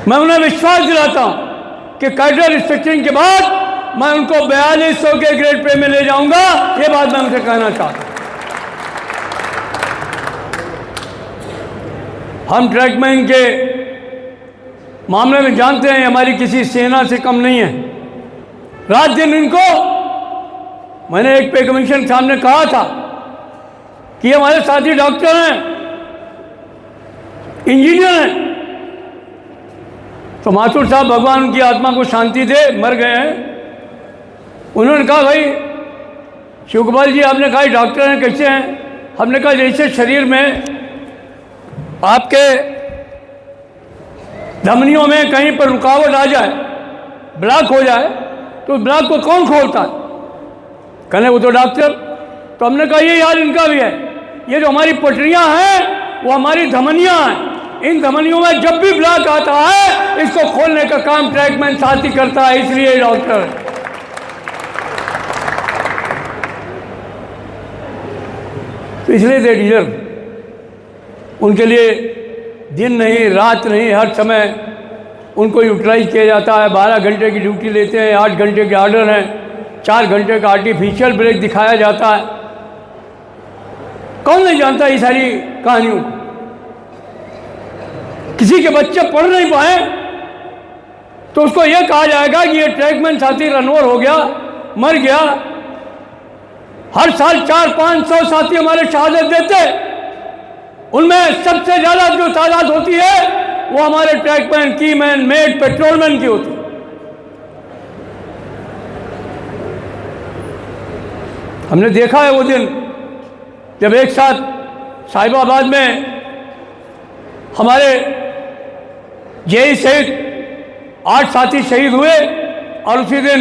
मैं उन्हें विश्वास दिलाता हूं कि कैडर स्ट्रक्चरिंग के बाद मैं उनको 4200 के ग्रेड पे में ले जाऊंगा। ये बात मैं उनसे कहना चाहता हूं। हम ट्रैकमैन के मामले में जानते हैं हमारी किसी सेना से कम नहीं है। रात दिन इनको मैंने एक पे कमीशन सामने कहा था कि हमारे साथी डॉक्टर हैं, इंजीनियर हैं, तो माथुर साहब भगवान उनकी आत्मा को शांति दे, मर गए हैं। उन्होंने कहा भाई शिवकुमार जी, आपने कहा डॉक्टर हैं, कैसे हैं? हमने कहा जैसे शरीर में आपके धमनियों में कहीं पर रुकावट आ जाए, ब्लॉक हो जाए, तो ब्लॉक को कौन खोलता है? कहने वो तो डॉक्टर। तो हमने कहा ये यार इनका भी है, ये जो हमारी पटरियां हैं वो हमारी धमनियां हैं। इन धमनियों में जब भी ब्लॉक आता है इसको खोलने का काम ट्रैकमैन साथी करता है, इसलिए डॉक्टर है। तो इसलिए दे डिजर्व। उनके लिए दिन नहीं रात नहीं हर समय उनको यूटिलाइज किया जाता है। 12 घंटे की ड्यूटी लेते हैं, 8 घंटे के ऑर्डर हैं, 4 घंटे का आर्टिफिशियल ब्रेक दिखाया जाता है। कौन नहीं जानता ये सारी कहानियों को? किसी के बच्चे पढ़ नहीं पाए तो उसको यह कहा जाएगा कि ये ट्रैकमैन साथी रनओवर हो गया, मर गया। हर साल 400-500 साथी हमारे शहादत देते, उनमें सबसे ज़्यादा जो तादाद होती है वो हमारे ट्रैकमैन, कीमैन, मेट, पेट्रोलमैन की होती है। हमने देखा है वो दिन जब एक साथ साहिबाबाद में हमारे जेई सहित 8 साथी शहीद हुए, और उसी दिन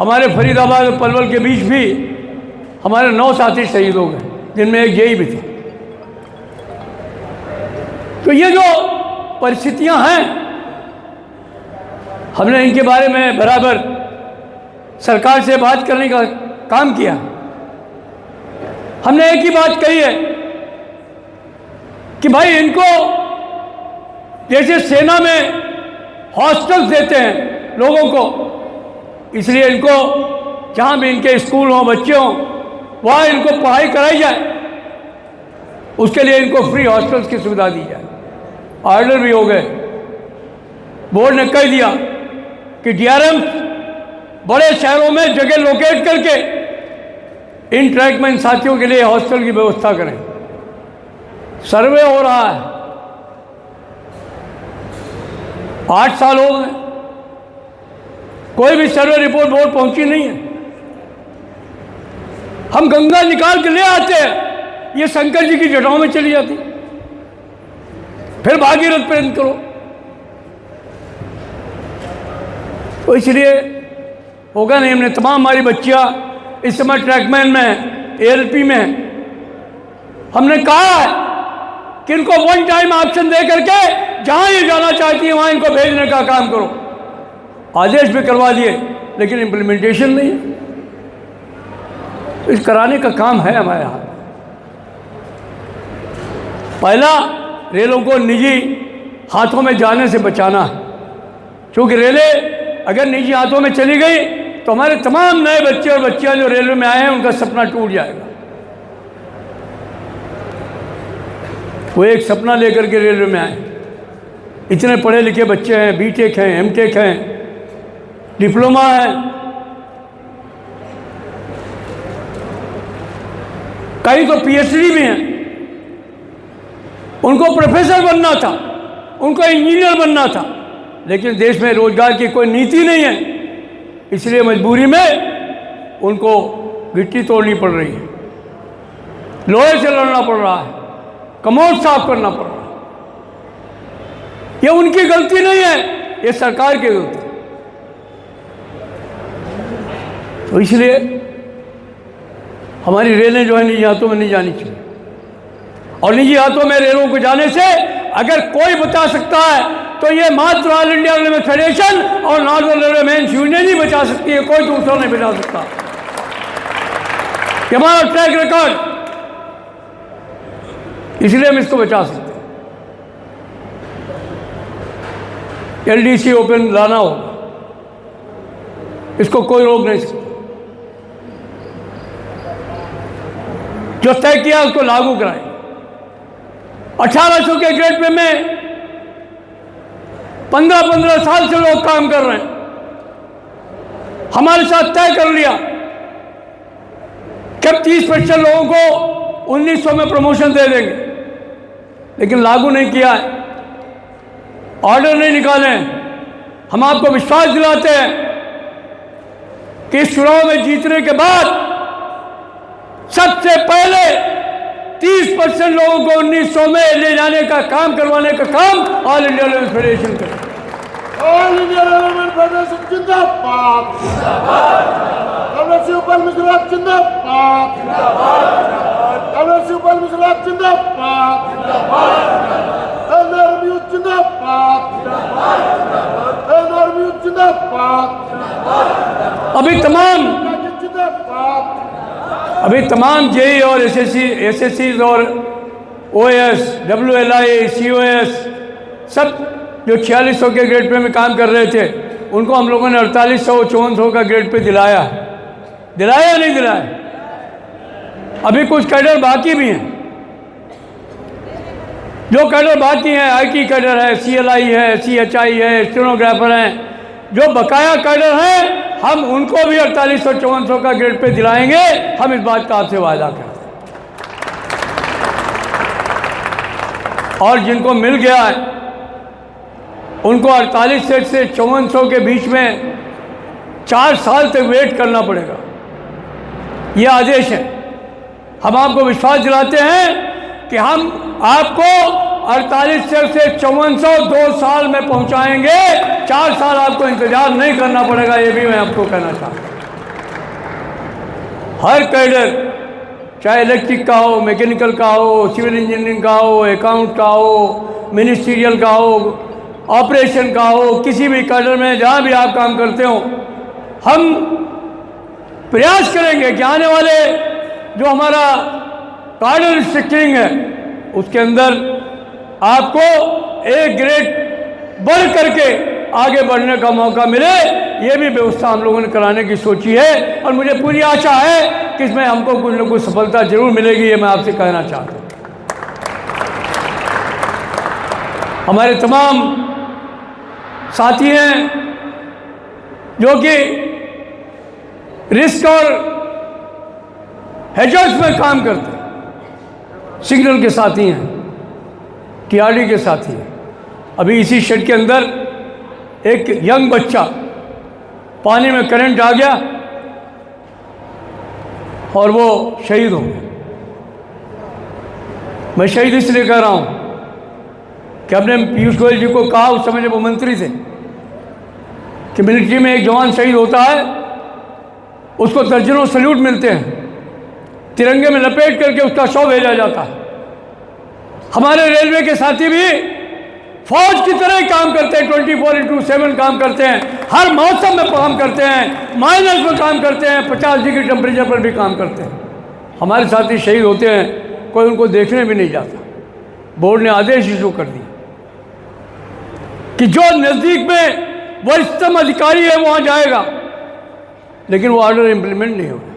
हमारे फरीदाबाद और पलवल के बीच भी हमारे 9 साथी शहीद हो गए, जिनमें एक जेई भी था। तो ये जो परिस्थितियां हैं, हमने इनके बारे में बराबर सरकार से बात करने का काम किया। हमने एक ही बात कही है कि भाई इनको जैसे सेना में हॉस्टल्स देते हैं लोगों को, इसलिए इनको जहाँ भी इनके स्कूल हों, बच्चे हों, वहाँ इनको पढ़ाई कराई जाए। उसके लिए इनको फ्री हॉस्टल्स की सुविधा दी जाए। ऑर्डर भी हो गए। बोर्ड ने कह दिया कि डीआरएम बड़े शहरों में जगह लोकेट करके इन ट्रैकमैन साथियों के लिए हॉस्टल की व्यवस्था करें। सर्वे हो रहा है, 8 साल हो गए, कोई भी सर्वे रिपोर्ट बोर्ड पहुंची नहीं है। हम गंगा निकाल के ले आते हैं, ये शंकर जी की जटाओं में चली जाती, फिर भागीरथ प्रेम करो। तो इसलिए होगा नहीं। हमने तमाम हमारी बच्चियां इस समय ट्रैकमैन में हैं, ALP में हैं। हमने कहा है कि इनको वन टाइम ऑप्शन दे करके जहां ये जाना चाहती है वहां इनको भेजने का काम करो। आदेश भी करवा दिए, लेकिन इम्प्लीमेंटेशन नहीं है। तो इस कराने का काम है हमारे हाथ। पहला, रेलों को निजी हाथों में जाने से बचाना है, क्योंकि रेलें अगर निजी हाथों में चली गई तो हमारे तमाम नए बच्चे और बच्चियां जो रेलवे में आए हैं उनका सपना टूट जाएगा। वो एक सपना लेकर के रेलवे में आए, इतने पढ़े लिखे बच्चे हैं, BTech हैं, MTech हैं, डिप्लोमा है, कई तो PhD भी हैं। उनको प्रोफेसर बनना था, उनको इंजीनियर बनना था, लेकिन देश में रोजगार की कोई नीति नहीं है, इसलिए मजबूरी में उनको गिट्टी तोड़नी पड़ रही है, लोहे से लड़ना पड़ रहा है, कमोड साफ करना पड़ रहा है। ये उनकी गलती नहीं है, ये सरकार की गलती। तो इसलिए हमारी रेलें जो है निजी हाथों में नहीं जानी चाहिए। और निजी हाथों में रेलों को जाने से अगर कोई बचा सकता है तो ये मात्र ऑल इंडिया रेलवे फेडरेशन और नॉर्दर्न रेलवे मेंस यूनियन ही बचा सकती है, कोई दूसरा नहीं बचा सकता। ये हमारा ट्रैक रिकॉर्ड, इसलिए हम इसको बचा सकते हैं। LDC ओपन लाना होगा, इसको कोई रोक नहीं सकता। जो तय किया उसको लागू कराएं। 1800 के ग्रेड पे में 15-15 साल से लोग काम कर रहे हैं, हमारे साथ तय कर लिया कि 30% लोगों को 1900 में प्रमोशन दे देंगे, लेकिन लागू नहीं किया है, ऑर्डर नहीं निकाले। हम आपको विश्वास दिलाते हैं कि इस चुनाव में जीतने के बाद सबसे पहले 30% लोगों को 1900 में ले जाने का काम, करवाने का काम ऑल इंडिया रेलवे फेडरेशन करे। ऑल इंडिया रेलवे फेडरेशन जिंदाबाद, शिवपाल मिश्रा जिंदाबाद, शिवपाल मिश्रा जिंदाबाद, जिंदाबाद। अभी तमाम JEE और SSCs और OAS, WLI, COS सब जो 4600 के ग्रेड पे में काम कर रहे थे, उनको हम लोगों ने 4800, 5400 का ग्रेड पे दिलाया या नहीं दिलाया? अभी कुछ कैडर बाकी भी हैं। जो कैडर बाकी हैं, IT कैडर है, CLI है, CHI है, स्टेनोग्राफर हैं, जो बकाया कैडर हैं, हम उनको भी 4800, 5400 का ग्रेड पे दिलाएंगे। हम इस बात का आपसे वादा करते हैं। और जिनको मिल गया है उनको 48 से 5400 के बीच में 4 साल तक वेट करना पड़ेगा। ये आदेश है। हम आपको विश्वास दिलाते हैं कि हम आपको 48 से 5400 2 साल में पहुंचाएंगे। 4 साल आपको इंतजार नहीं करना पड़ेगा, ये भी मैं आपको कहना चाहता हूं। हर कैडर, चाहे इलेक्ट्रिक का हो, मैकेनिकल का हो, सिविल इंजीनियरिंग का हो, अकाउंट का हो, मिनिस्ट्रियल का हो, ऑपरेशन का हो, किसी भी कैडर में जहां भी आप काम करते हो, हम प्रयास करेंगे कि आने वाले जो हमारा कैडर रिस्ट्रक्चरिंग है उसके अंदर आपको एक ग्रेड बढ़ करके आगे बढ़ने का मौका मिले। ये भी व्यवस्था हम लोगों ने कराने की सोची है और मुझे पूरी आशा है कि इसमें हमको कुछ न कुछ सफलता जरूर मिलेगी। ये मैं आपसे कहना चाहता हूँ। हमारे तमाम साथी हैं जो कि रिस्क और हैजर्ड्स में काम करते हैं, सिग्नल के साथी हैं, TRD के साथी हैं। अभी इसी शेड के अंदर एक यंग बच्चा पानी में करंट आ गया और वो शहीद हो गया। मैं शहीद इसलिए कह रहा हूँ कि अपने पीयूष गोयल जी को कहा उस समय जब वो मंत्री थे कि मिलिट्री में एक जवान शहीद होता है उसको दर्जनों सैल्यूट मिलते हैं, तिरंगे में लपेट करके उसका शव भेजा जाता है। हमारे रेलवे के साथी भी फौज की तरह ही काम करते हैं, 24/7 काम करते हैं, हर मौसम में काम करते हैं, माइनस में काम करते हैं, 50 डिग्री टेम्परेचर पर भी काम करते हैं। हमारे साथी शहीद होते हैं, कोई उनको देखने भी नहीं जाता। बोर्ड ने आदेश इशू कर दिया कि जो नज़दीक में वरिष्ठतम अधिकारी है वहाँ जाएगा, लेकिन वो ऑर्डर इम्प्लीमेंट नहीं हो रहा।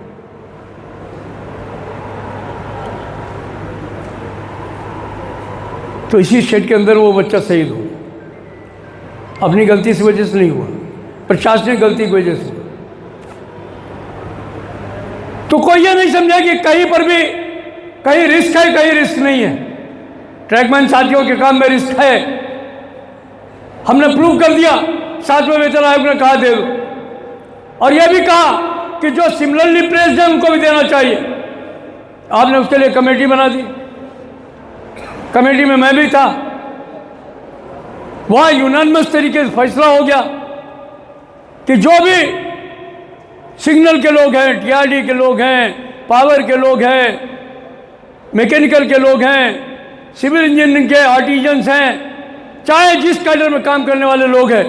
तो इसी शेड के अंदर वो बच्चा शहीद हुआ। अपनी गलती की वजह से नहीं हुआ, प्रशासनिक गलती की वजह से। तो कोई ये नहीं समझा कि कहीं पर भी कहीं रिस्क है, कहीं रिस्क नहीं है। ट्रैकमैन साथियों के काम में रिस्क है, हमने प्रूव कर दिया। 7वें वेतन आयोग ने कहा दे दो, और यह भी कहा कि जो सिमिलरली प्लेस्ड है उनको भी देना चाहिए। आपने उसके लिए कमेटी बना दी, कमेटी में मैं भी था। वहाँ यूनानिमस तरीके से फैसला हो गया कि जो भी सिग्नल के लोग हैं, टीआरडी के लोग हैं, पावर के लोग हैं, मैकेनिकल के लोग हैं, सिविल इंजीनियरिंग के आर्टिजन्स हैं, चाहे जिस कैडर में काम करने वाले लोग हैं,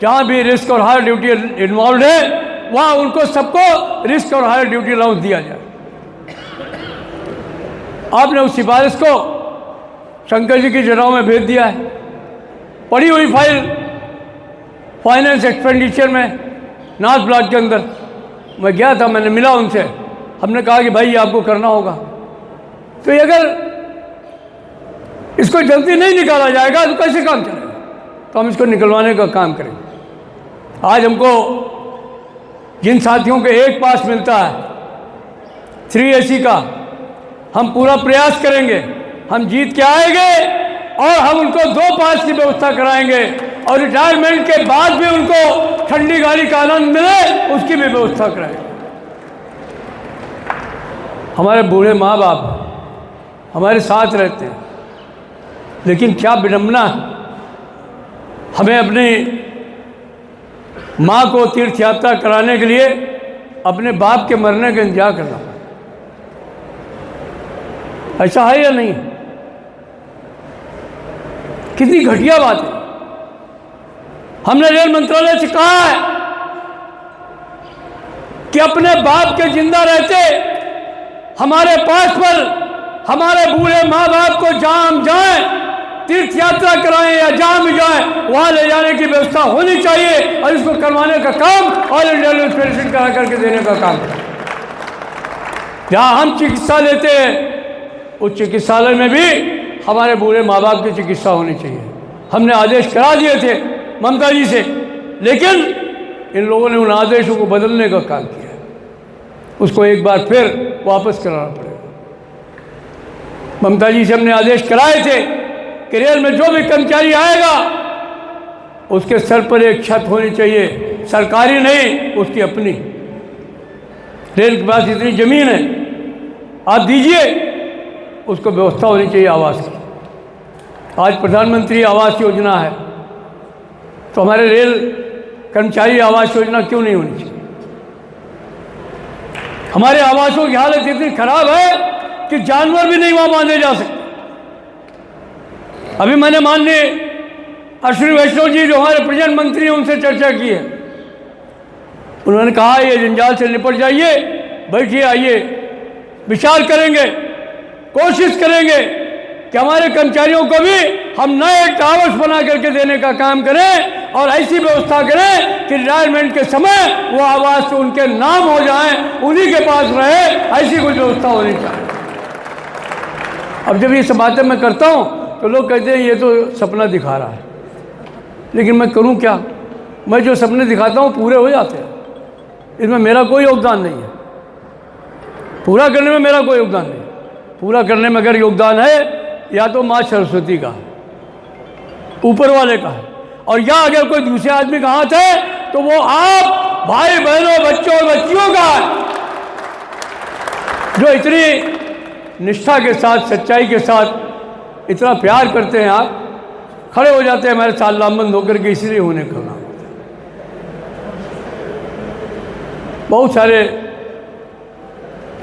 जहाँ भी रिस्क और हायर ड्यूटी इन्वॉल्व है वहाँ उनको सबको रिस्क और हायर ड्यूटी अलाउंस दिया जाए। आपने उस सिफारिश को शंकर जी की जराव में भेज दिया है। पड़ी हुई फाइल फाइनेंस एक्सपेंडिचर में नाथ ब्लॉक के अंदर। मैं गया था, मैंने मिला उनसे, हमने कहा कि भाई ये आपको करना होगा। तो ये अगर इसको जल्दी नहीं निकाला जाएगा तो कैसे काम चलेगा? तो हम इसको निकलवाने का काम करेंगे। आज हमको जिन साथियों के एक पास मिलता है 3AC का, हम पूरा प्रयास करेंगे, हम जीत के आएंगे और हम उनको 2 पास की व्यवस्था कराएंगे और रिटायरमेंट के बाद भी उनको ठंडी गाड़ी का आनंद मिले उसकी भी व्यवस्था कराएंगे। हमारे बूढ़े माँ बाप हमारे साथ रहते हैं, लेकिन क्या विडंबना है, हमें अपनी माँ को तीर्थ यात्रा कराने के लिए अपने बाप के मरने का इंतजार करना पड़ा। ऐसा है या नहीं? कितनी घटिया बात है। हमने रेल मंत्रालय से कहा है कि अपने बाप के जिंदा रहते हमारे पास पर हमारे बूढ़े माँ बाप को जहां हम जाएं, तीर्थ यात्रा कराएं या जहां भी जाएं, वहां ले जाने की व्यवस्था होनी चाहिए और इसको करवाने का काम ऑल इंडिया रेलवे फेडरेशन करा करके देने का काम करें। जहां हम चिकित्सा लेते हैं उस चिकित्सालय में भी हमारे बूढ़े माँ बाप की चिकित्सा होनी चाहिए। हमने आदेश करा दिए थे ममता जी से, लेकिन इन लोगों ने उन आदेशों को बदलने का काम किया। उसको एक बार फिर वापस कराना पड़ेगा। ममता जी से हमने आदेश कराए थे कि रेल में जो भी कर्मचारी आएगा उसके सर पर एक छत होनी चाहिए, सरकारी नहीं, उसकी अपनी। रेल के पास इतनी ज़मीन है, आप दीजिए, उसको व्यवस्था होनी चाहिए आवास की। आज प्रधानमंत्री आवास योजना है, तो हमारे रेल कर्मचारी आवास योजना क्यों नहीं होनी चाहिए? हमारे आवासों की हालत इतनी खराब है कि जानवर भी नहीं वहां बांधे जा सकते। अभी मैंने माननीय अश्विनी वैष्णव जी जो हमारे प्रेजेंट मंत्री हैं उनसे चर्चा की है। उन्होंने कहा ये जंजाल से निपट जाइए, बैठिए, आइए, विचार करेंगे, कोशिश करेंगे कि हमारे कर्मचारियों को भी हम नए टावर्स बना करके देने का काम करें और ऐसी व्यवस्था करें कि रिटायरमेंट के समय वो आवास उनके नाम हो जाए, उन्हीं के पास रहे, ऐसी कुछ व्यवस्था होनी चाहिए। अब जब ये सब बातें मैं करता हूँ तो लोग कहते हैं ये तो सपना दिखा रहा है, लेकिन मैं करूँ क्या? मैं जो सपने दिखाता हूँ पूरे हो जाते हैं, इसमें मेरा कोई योगदान नहीं है। पूरा करने में मेरा कोई योगदान नहीं। पूरा करने में अगर योगदान है या तो माँ सरस्वती का है, ऊपर वाले का है, और या अगर कोई दूसरे आदमी का हाथ है तो वो आप भाई बहनों, बच्चों और बच्चियों का है, जो इतनी निष्ठा के साथ, सच्चाई के साथ इतना प्यार करते हैं। आप खड़े हो जाते हैं हमारे साथ लामबंद होकर के, इसलिए होने का नाम। बहुत सारे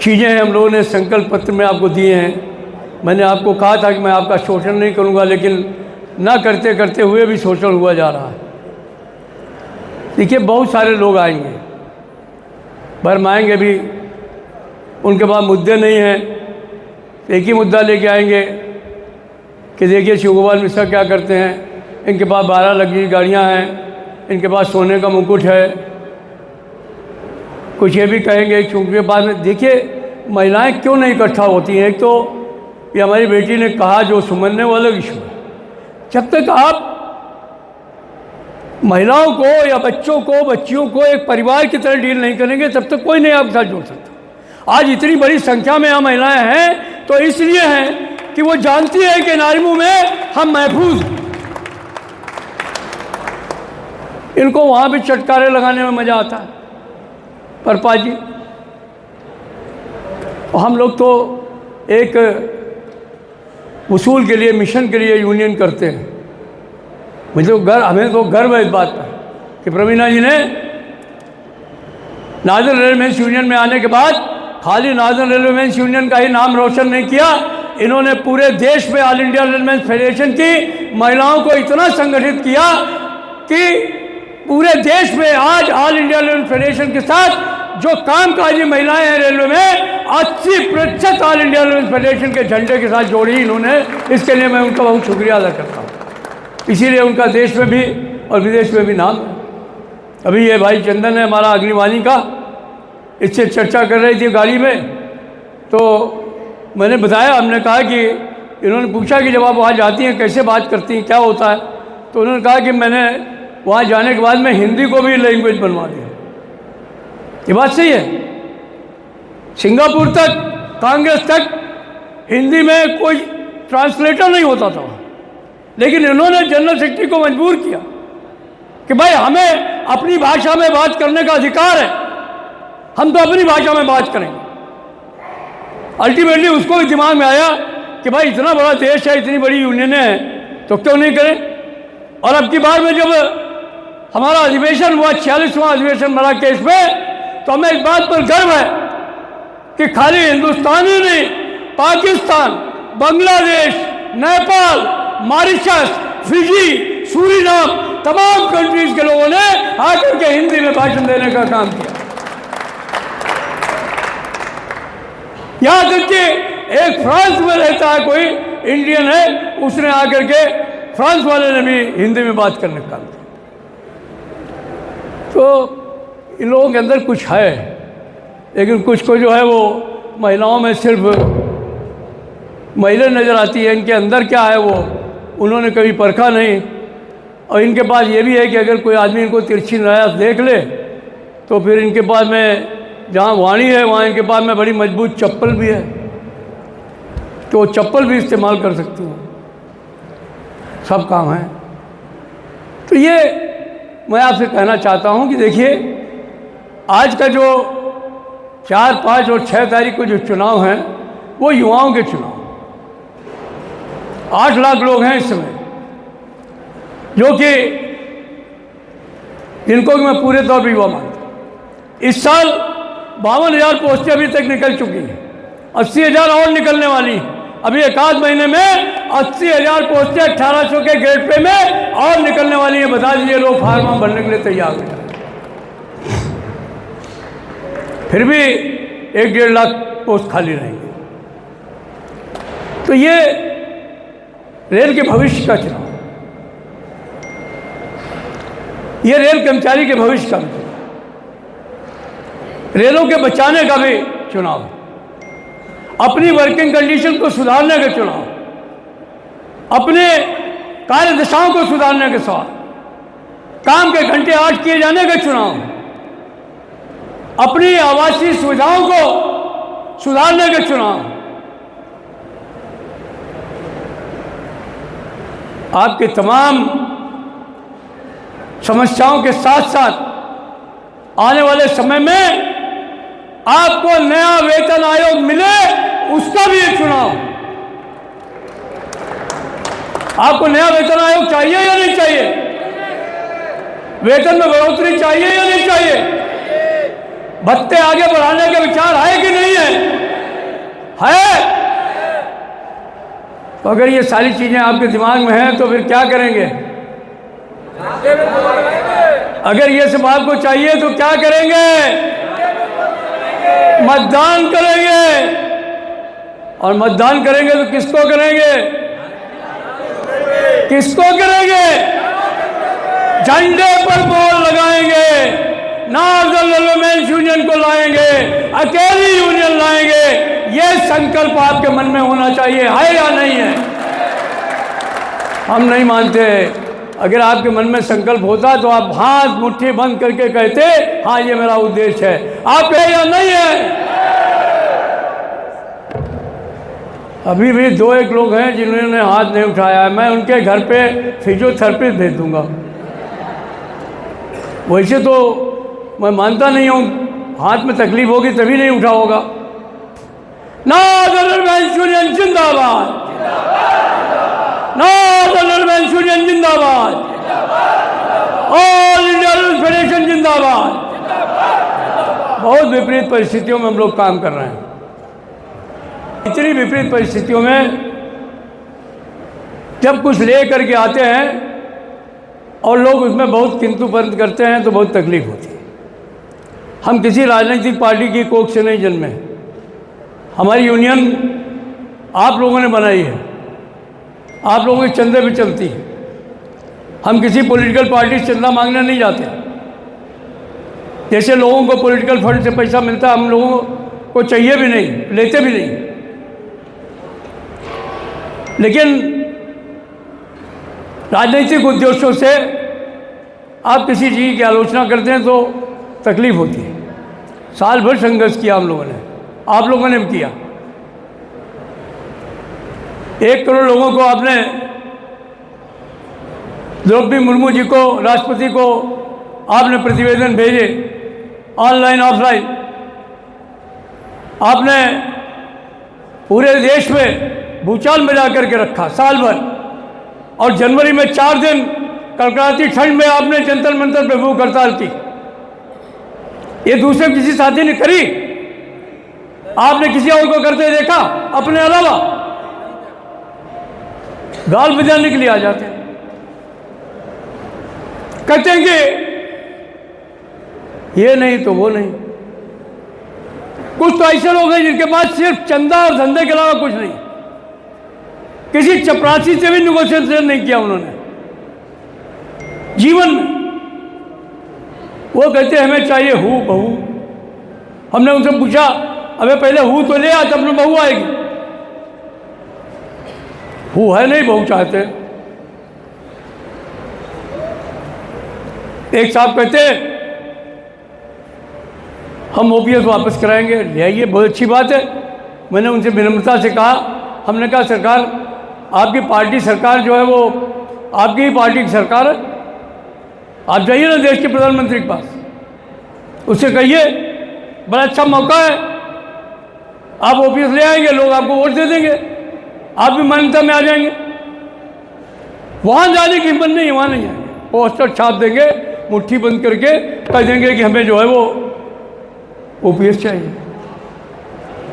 चीज़ें हैं हम लोगों ने संकल्प पत्र में आपको दिए हैं। मैंने आपको कहा था कि मैं आपका शोषण नहीं करूंगा, लेकिन ना करते करते हुए भी शोषण हुआ जा रहा है। देखिए, बहुत सारे लोग आएंगे, भरमाएंगे भी, उनके पास मुद्दे नहीं हैं, एक ही मुद्दा लेके आएंगे कि देखिए शिवगोपाल मिश्रा क्या करते हैं, इनके पास 12 लग्जरी गाड़ियाँ हैं, इनके पास सोने का मुकुट है। कुछ ये भी कहेंगे क्योंकि बाद में देखिए महिलाएं क्यों नहीं इकट्ठा होती हैं। एक तो ये हमारी बेटी ने कहा, जो सुमनने वाला इशू है, जब तक आप महिलाओं को या बच्चों को, बच्चियों को एक परिवार की तरह डील नहीं करेंगे, तब तक कोई नहीं आपके साथ जुड़ सकता। आज इतनी बड़ी संख्या में यहाँ महिलाएं हैं तो इसलिए हैं कि वो जानती है कि नारिमू में हम महफूज हैं। इनको वहाँ भी चटकारे लगाने में मज़ा आता है। पर पाजी, हम लोग तो एक उसूल के लिए, मिशन के लिए यूनियन करते हैं। मुझे तो हमें तो गर्व है इस बात पर कि प्रवीणा जी ने नार्दर्न रेलवेमेंस यूनियन में आने के बाद खाली नार्दर्न रेलवेमेंस यूनियन का ही नाम रोशन नहीं किया, इन्होंने पूरे देश में ऑल इंडिया रेलवेमेंस फेडरेशन की महिलाओं को इतना संगठित किया कि पूरे देश में आज ऑल इंडिया रेलवेमेंस फेडरेशन के साथ जो कामकाजी महिलाएं हैं रेलवे में, 80% ऑल इंडिया रेलवेमेंस फेडरेशन के झंडे के साथ जोड़ी इन्होंने। इसके लिए मैं उनका बहुत शुक्रिया अदा करता हूँ। इसीलिए उनका देश में भी और विदेश में भी नाम है। अभी ये भाई चंदन है हमारा अग्निवाणी का, इससे चर्चा कर रही थी गाड़ी में, तो मैंने बताया, हमने कहा कि इन्होंने पूछा कि जब आप वहाँ जाती हैं कैसे बात करती हैं, क्या होता है, तो उन्होंने कहा कि मैंने वहाँ जाने के बाद मैं हिंदी को भी लैंग्वेज बनवा दिया। ये बात सही है। सिंगापुर तक, कांग्रेस तक हिंदी में कोई ट्रांसलेटर नहीं होता था, लेकिन इन्होंने जनरल सेक्रेटरी को मजबूर किया कि भाई हमें अपनी भाषा में बात करने का अधिकार है, हम तो अपनी भाषा में बात करेंगे। अल्टीमेटली उसको भी दिमाग में आया कि भाई इतना बड़ा देश है, इतनी बड़ी यूनियनें हैं, तो क्यों नहीं करें। और अब की बार में जब हमारा अधिवेशन हुआ, 46वां अधिवेशन मराकेश में, तो हमें इस बात पर गर्व है कि खाली हिंदुस्तान ही नहीं, Pakistan, Bangladesh, Nepal, Mauritius, Fiji, Suriname, तमाम कंट्रीज के लोगों ने आकर के हिंदी में भाषण देने का काम किया। यहाँ तक कि एक फ्रांस में रहता है कोई इंडियन है, उसने आकर के, फ्रांस वाले ने भी हिंदी में बात करने का काम किया। तो इन लोगों के अंदर कुछ है, लेकिन कुछ को जो है वो महिलाओं में सिर्फ महिला नज़र आती है, इनके अंदर क्या है वो उन्होंने कभी परखा नहीं। और इनके पास ये भी है कि अगर कोई आदमी इनको तिरछी नजर देख ले तो फिर इनके पास में, जहाँ वाणी है वहाँ इनके पास में बड़ी मजबूत चप्पल भी है, तो वो चप्पल भी इस्तेमाल कर सकती हूँ। सब काम है। तो ये मैं आपसे कहना चाहता हूँ कि देखिए, आज का जो 4, 5 और 6 तारीख को जो चुनाव हैं वो युवाओं के चुनाव, 8 लाख लोग हैं इस समय, जो कि जिनको मैं पूरे तौर पर युवा मानता हूँ। इस साल 52,000 पोस्टें अभी तक निकल चुकी हैं, 80,000 और निकलने वाली हैं। अभी एक आध महीने में 80,000 पोस्टें 1800 के ग्रेड पे में और निकलने वाली हैं। बता दीजिए लोग फार्म भरने के लिए तैयार हैं। फिर भी 1-1.5 लाख पोस्ट खाली रहेंगे। तो ये रेल के भविष्य का चुनाव, ये रेल कर्मचारी के भविष्य का चुनाव, रेलों के बचाने का भी चुनाव, अपनी वर्किंग कंडीशन को सुधारने का चुनाव, अपने कार्य दिशाओं को सुधारने के साथ काम के घंटे 8 किए जाने का चुनाव, अपनी आवासीय सुविधाओं को सुधारने का चुनाव, आपके तमाम समस्याओं के साथ साथ आने वाले समय में आपको नया वेतन आयोग मिले, उसका भी एक चुनाव। आपको नया वेतन आयोग चाहिए या नहीं चाहिए? वेतन में बढ़ोतरी चाहिए या नहीं चाहिए? भत्ते आगे बढ़ाने के विचार है कि नहीं है? है। तो अगर ये सारी चीजें आपके दिमाग में हैं तो फिर क्या करेंगे? अगर ये सब आपको चाहिए तो क्या करेंगे? मतदान करेंगे। और मतदान करेंगे तो किसको करेंगे? किसको करेंगे? झंडे पर बोल लगाएंगे, नॉर्दर्न वुमेन्स यूनियन को लाएंगे, अकेली यूनियन लाएंगे। ये संकल्प आपके मन में होना चाहिए, है या नहीं है? हम नहीं मानते। अगर आपके मन में संकल्प होता तो आप हाथ मुट्ठी बंद करके कहते हाँ ये मेरा उद्देश्य है। आप है या नहीं है? अभी भी 2-1 लोग हैं जिन्होंने हाथ नहीं उठाया है। मैं उनके घर पे फिजियोथेरेपिस्ट भेज दूंगा। वैसे तो मैं मानता नहीं हूँ, हाथ में तकलीफ होगी तभी नहीं उठा होगा। नॉर्दर्न वुमेन्स यूनियन जिंदाबाद, नॉर्दर्न वुमेन्स यूनियन जिंदाबाद, ऑल इंडिया रूरल फेडरेशन जिंदाबाद। बहुत विपरीत परिस्थितियों में हम लोग काम कर रहे हैं। इतनी विपरीत परिस्थितियों में जब कुछ ले करके आते हैं और लोग उसमें बहुत किंतु परंतु करते हैं तो बहुत तकलीफ होती है। हम किसी राजनीतिक पार्टी की कोख से नहीं जन्मे। हमारी यूनियन आप लोगों ने बनाई है, आप लोगों के चंदे पे चलती है। हम किसी पॉलिटिकल पार्टी से चंदा मांगने नहीं जाते। जैसे लोगों को पॉलिटिकल फंड से पैसा मिलता है, हम लोगों को चाहिए भी नहीं, लेते भी नहीं। लेकिन राजनीतिक उद्देश्यों से आप किसी चीज़ की आलोचना करते हैं तो तकलीफ होती है। साल भर संघर्ष किया हम लोगों ने, आप लोगों ने भी किया। 1 करोड़ लोगों को आपने, द्रौपदी मुर्मू जी को, राष्ट्रपति को आपने प्रतिवेदन भेजे, ऑनलाइन ऑफलाइन। आपने पूरे देश में भूचाल मचा करके रखा साल भर। और जनवरी में 4 दिन कड़कड़ाती ठंड में आपने जंतर मंतर पे भूख हड़ताल की। ये दूसरे किसी साथी ने करी? आपने किसी और को करते देखा अपने अलावा? गाल बजाने के लिए आ जाते हैं, कहते हैं कि ये नहीं तो वो नहीं। कुछ तो ऐसे लोग हैं जिनके पास सिर्फ चंदा और धंधे के अलावा कुछ नहीं। किसी चपरासी से भी निगोशिएशन नहीं किया उन्होंने जीवन में। वो कहते हैं हमें चाहिए हूँ बहू। हमने उनसे पूछा अबे पहले हूँ तो ले आ, तब में बहू आएगी। हूँ है नहीं, बहू चाहते। एक साहब कहते हम ओपीएस वापस कराएंगे, ले आइए, बहुत अच्छी बात है। मैंने उनसे विनम्रता से कहा, हमने कहा सरकार आपकी पार्टी सरकार जो है वो आपकी ही पार्टी की सरकार है, आप जाइए ना देश के प्रधानमंत्री के पास, उससे कहिए बड़ा अच्छा मौका है, आप ओपीएस ले आएंगे, लोग आपको वोट दे देंगे, आप भी मान्यता में आ जाएंगे। वहाँ जाने की हिम्मत नहीं, वहाँ नहीं आएंगे। पोस्टर छाप देंगे, मुट्ठी बंद करके कह देंगे कि हमें जो है वो ओपीएस चाहिए।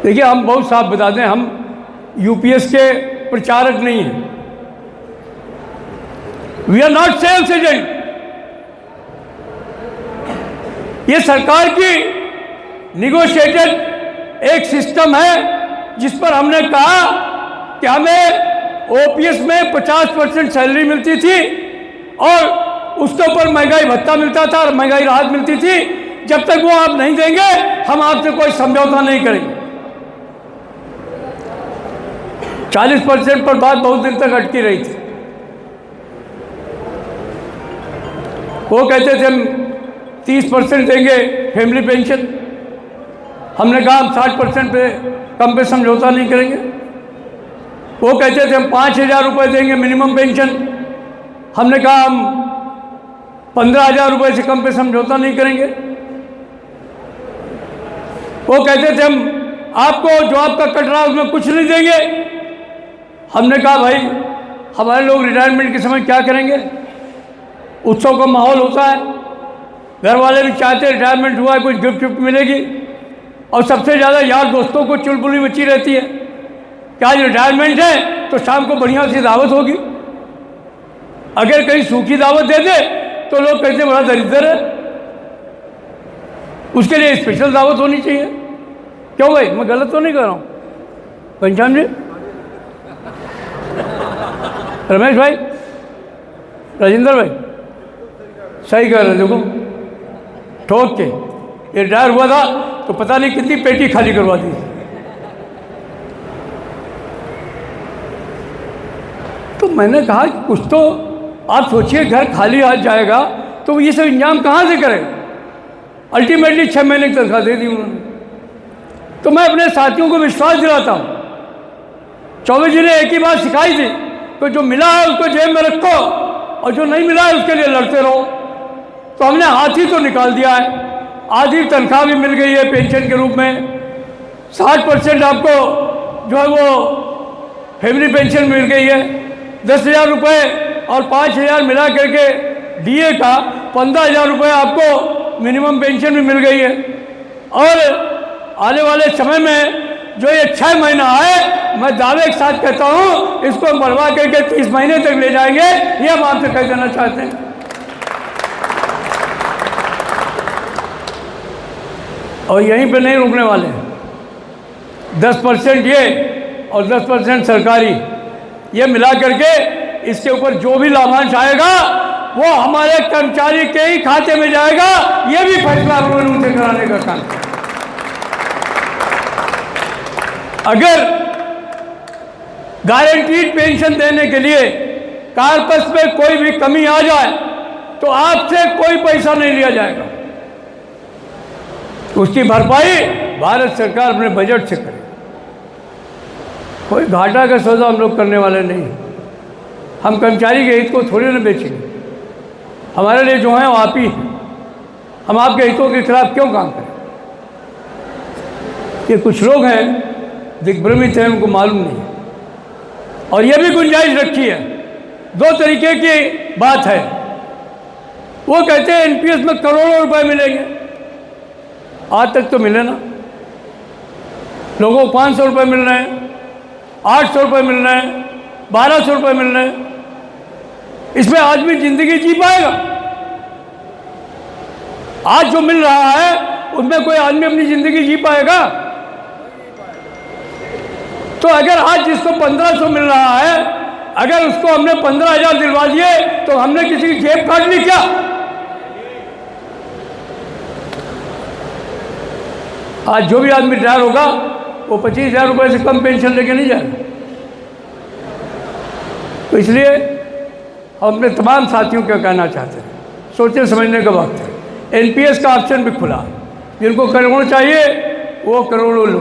देखिए हम बहुत साफ बता दें, हम यूपीएस के प्रचारक नहीं हैं। We are not sales agent. ये सरकार की निगोशिएटेड एक सिस्टम है जिस पर हमने कहा कि हमें ओपीएस में 50% सैलरी मिलती थी और उसके ऊपर महंगाई भत्ता मिलता था और महंगाई राहत मिलती थी। जब तक वो आप नहीं देंगे हम आपसे कोई समझौता नहीं करेंगे। 40% पर बात बहुत दिन तक अटकी रही थी। वो कहते थे हम 30% देंगे फैमिली पेंशन। हमने कहा हम 60% पे कम पे समझौता नहीं करेंगे। वो कहते थे हम 5,000 रुपये देंगे मिनिमम पेंशन। हमने कहा हम 15,000 रुपये से कम पे समझौता नहीं करेंगे। वो कहते थे हम आपको जो आपका कट रहा है उसमें कुछ नहीं देंगे। हमने कहा भाई हमारे लोग रिटायरमेंट के समय क्या करेंगे, उत्सव का माहौल होता है, घर वाले भी चाहते हैं रिटायरमेंट हुआ है कुछ गिफ्ट विफ्ट मिलेगी, और सबसे ज़्यादा यार दोस्तों को चुलबुली मची रहती है कि आज रिटायरमेंट है तो शाम को बढ़िया सी दावत होगी। अगर कहीं सूखी दावत दे दे तो लोग कहते बड़ा दरिद्र है, उसके लिए स्पेशल दावत होनी चाहिए। क्यों भाई, मैं गलत तो नहीं कर रहा हूँ? घनश्याम जी, रमेश भाई, राजेंद्र भाई, सही कह रहे। देखो ठोक के ये रिटायर हुआ था तो पता नहीं कितनी पेटी खाली करवा दी। तो मैंने कहा कि कुछ तो आप सोचिए, घर खाली आ जाएगा तो ये सब इंतजाम कहाँ से करेगा। अल्टीमेटली 6 महीने की तनख्वाह दे दी उन्होंने। तो मैं अपने साथियों को विश्वास दिलाता हूँ, चौबे जी ने एक ही बात सिखाई थी कि जो मिला है उसको जेब में रखो और जो नहीं मिला है उसके लिए लड़ते रहो। तो हमने हाथ ही तो निकाल दिया है। आधी तनख्वाह भी मिल गई है पेंशन के रूप में, 60% आपको जो है वो फैमिली पेंशन मिल गई है, 10,000 रुपये और 5,000 मिला करके डीए का 15,000 रुपये आपको मिनिमम पेंशन भी मिल गई है। और आने वाले समय में जो ये 6 महीना है, मैं दावे के साथ कहता हूँ इसको बढ़वा करके 30 महीने तक ले जाएंगे, ये हम आपसे कह देना चाहते हैं। और यहीं पे नहीं रुकने वाले हैं। 10% ये और 10% सरकारी, ये मिला करके इसके ऊपर जो भी लाभांश आएगा वो हमारे कर्मचारी के ही खाते में जाएगा। ये भी फैसला उन्होंने उनसे कराने का काम किया। अगर गारंटीड पेंशन देने के लिए कार्पस में कोई भी कमी आ जाए तो आपसे कोई पैसा नहीं लिया जाएगा, उसकी भरपाई भारत सरकार अपने बजट से करे। कोई घाटा का सौदा हम लोग करने वाले नहीं। हम कर्मचारी के हित को थोड़ी ना बेचेंगे। हमारे लिए जो है वो आप ही हैं। हम आपके हितों के खिलाफ क्यों काम करें? ये कुछ लोग हैं दिग्भ्रमित हैं, उनको मालूम नहीं है। और ये भी गुंजाइश रखी है, 2 तरीके की बात है। वो कहते हैं एनपीएस में करोड़ों रुपए मिलेंगे। आज तक तो मिले ना, लोगों को 500 रुपये मिल रहे हैं, 800 रुपये मिल रहे हैं, 1200 रुपये मिल रहे हैं। इसमें आदमी जिंदगी जी पाएगा? आज जो मिल रहा है उसमें कोई आदमी अपनी जिंदगी जी पाएगा? तो अगर आज जिसको 1500 मिल रहा है, अगर उसको हमने 15,000 दिलवा दिए तो हमने किसी की जेब काट ली क्या? आज जो भी आदमी रिटायर होगा वो 25,000 रुपये से कम पेंशन लेके नहीं जाएगा। तो इसलिए हम अपने तमाम साथियों को कहना चाहते हैं, सोचने समझने का वक्त है। एनपीएस का ऑप्शन भी खुला, जिनको करोड़ों चाहिए वो करोड़ों लो,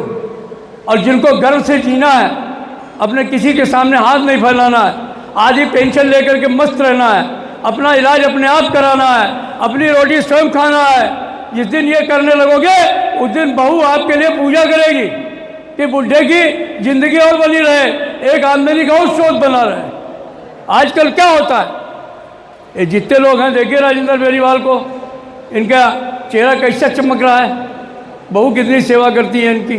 और जिनको गर्व से जीना है, अपने किसी के सामने हाथ नहीं फैलाना है, आधी पेंशन लेकर के मस्त रहना है, अपना इलाज अपने आप कराना है, अपनी रोटी स्वयं खाना है। जिस दिन ये करने लगोगे उस दिन बहू आपके लिए पूजा करेगी कि बुढ़े की जिंदगी और बनी रहे, एक आमदनी का और स्रोत बना रहे। आजकल क्या होता है, ये जितने लोग हैं देखिए राजेंद्र बेरीवाल को, इनका चेहरा कैसा चमक रहा है, बहू कितनी सेवा करती है इनकी,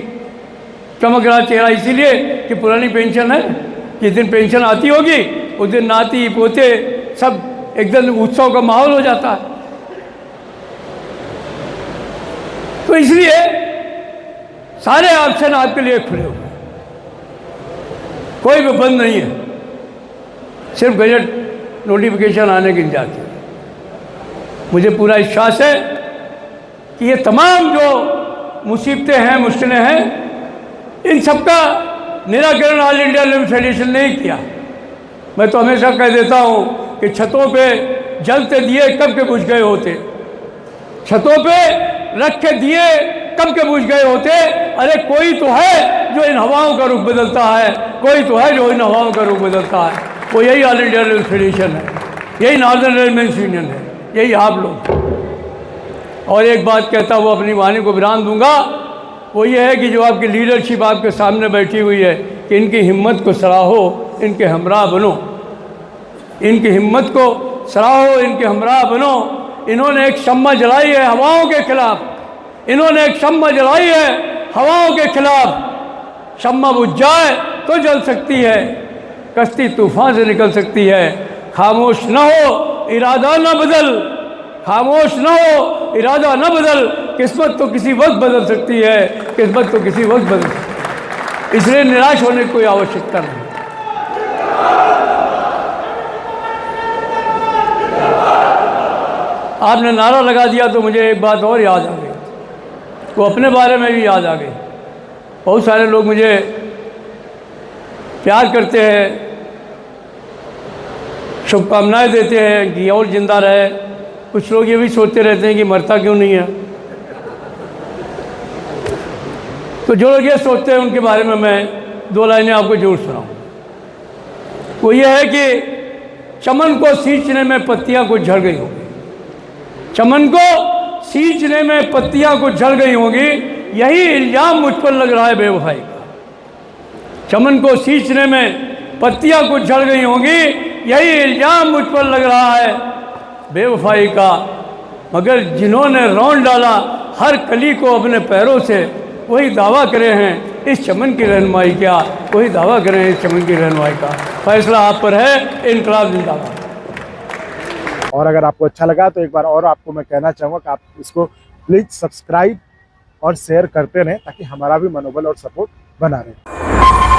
चमक रहा चेहरा इसीलिए कि पुरानी पेंशन है। जिस दिन पेंशन आती होगी उस दिन नाती पोते सब एकदम उत्सव का माहौल हो जाता है। तो इसलिए सारे ऑप्शन आपके लिए खुले हुए, कोई भी बंद नहीं है, सिर्फ गजट नोटिफिकेशन आने की इंतजार है। मुझे पूरा विश्वास है कि ये तमाम जो मुसीबतें हैं, मुश्किलें हैं, इन सबका निराकरण ऑल इंडिया लिम्स फेडरेशन ने ही किया। मैं तो हमेशा कह देता हूँ कि छतों पे जलते दिए कब के बुझ गए होते, छतों पे रख के दिए कब के बुझ गए होते। अरे कोई तो है जो इन हवाओं का रुख बदलता है, कोई तो है जो इन हवाओं का रुख बदलता है, वो यही ऑल इंडिया लिम्स फेडरेशन है, यही नॉर्दर्न रेलमेंस यूनियन है। यही आप लोग। और एक बात कहता हुआ अपनी वाणी को विराम दूंगा, वो ये है कि जो आपकी लीडरशिप आपके सामने बैठी हुई है, कि इनकी हिम्मत को सराहो, इनके हमराह बनो, इनकी हिम्मत को सराहो, इनके हमराह बनो। इन्होंने एक शम्मा जलाई है हवाओं के खिलाफ, इन्होंने एक शम्मा जलाई है हवाओं के खिलाफ। शम्मा बुझ जाए तो जल सकती है, कश्ती तूफान से निकल सकती है। खामोश न हो, इरादा न बदल, खामोश न हो, इरादा न बदल। किस्मत तो किसी वक्त बदल सकती है, किस्मत तो किसी वक्त बदल सकती है। इसलिए निराश होने की कोई आवश्यकता नहीं। आपने नारा लगा दिया तो मुझे एक बात और याद आ गई, वो अपने बारे में भी याद आ गई। बहुत सारे लोग मुझे प्यार करते हैं, शुभकामनाएं देते हैं कि और जिंदा रहे। कुछ लोग ये भी सोचते रहते हैं कि मरता क्यों नहीं है। तो जो लोग ये सोचते हैं उनके बारे में मैं दो लाइनें आपको जरूर सुनाऊं। वो ये है कि चमन को सींचने में पत्तियां कुछ झड़ गई होंगी, चमन को सींचने में पत्तियां कुछ झड़ गई होंगी, यही इल्जाम मुझ पर लग रहा है बेवफाई का। चमन को सींचने में पत्तियां कुछ झड़ गई होंगी, यही इल्जाम मुझ पर लग रहा है बेवफाई का। मगर जिन्होंने रौंद डाला हर कली को अपने पैरों से, वही दावा करे हैं इस चमन की रहनुमाई क्या, वही दावा करें इस चमन की रहनुमाई का। फैसला आप पर है, इनकलाब जिंदाबाद। और अगर आपको अच्छा लगा तो एक बार और आपको मैं कहना चाहूँगा कि आप इसको प्लीज़ सब्सक्राइब और शेयर करते रहें, ताकि हमारा भी मनोबल और सपोर्ट बना रहे।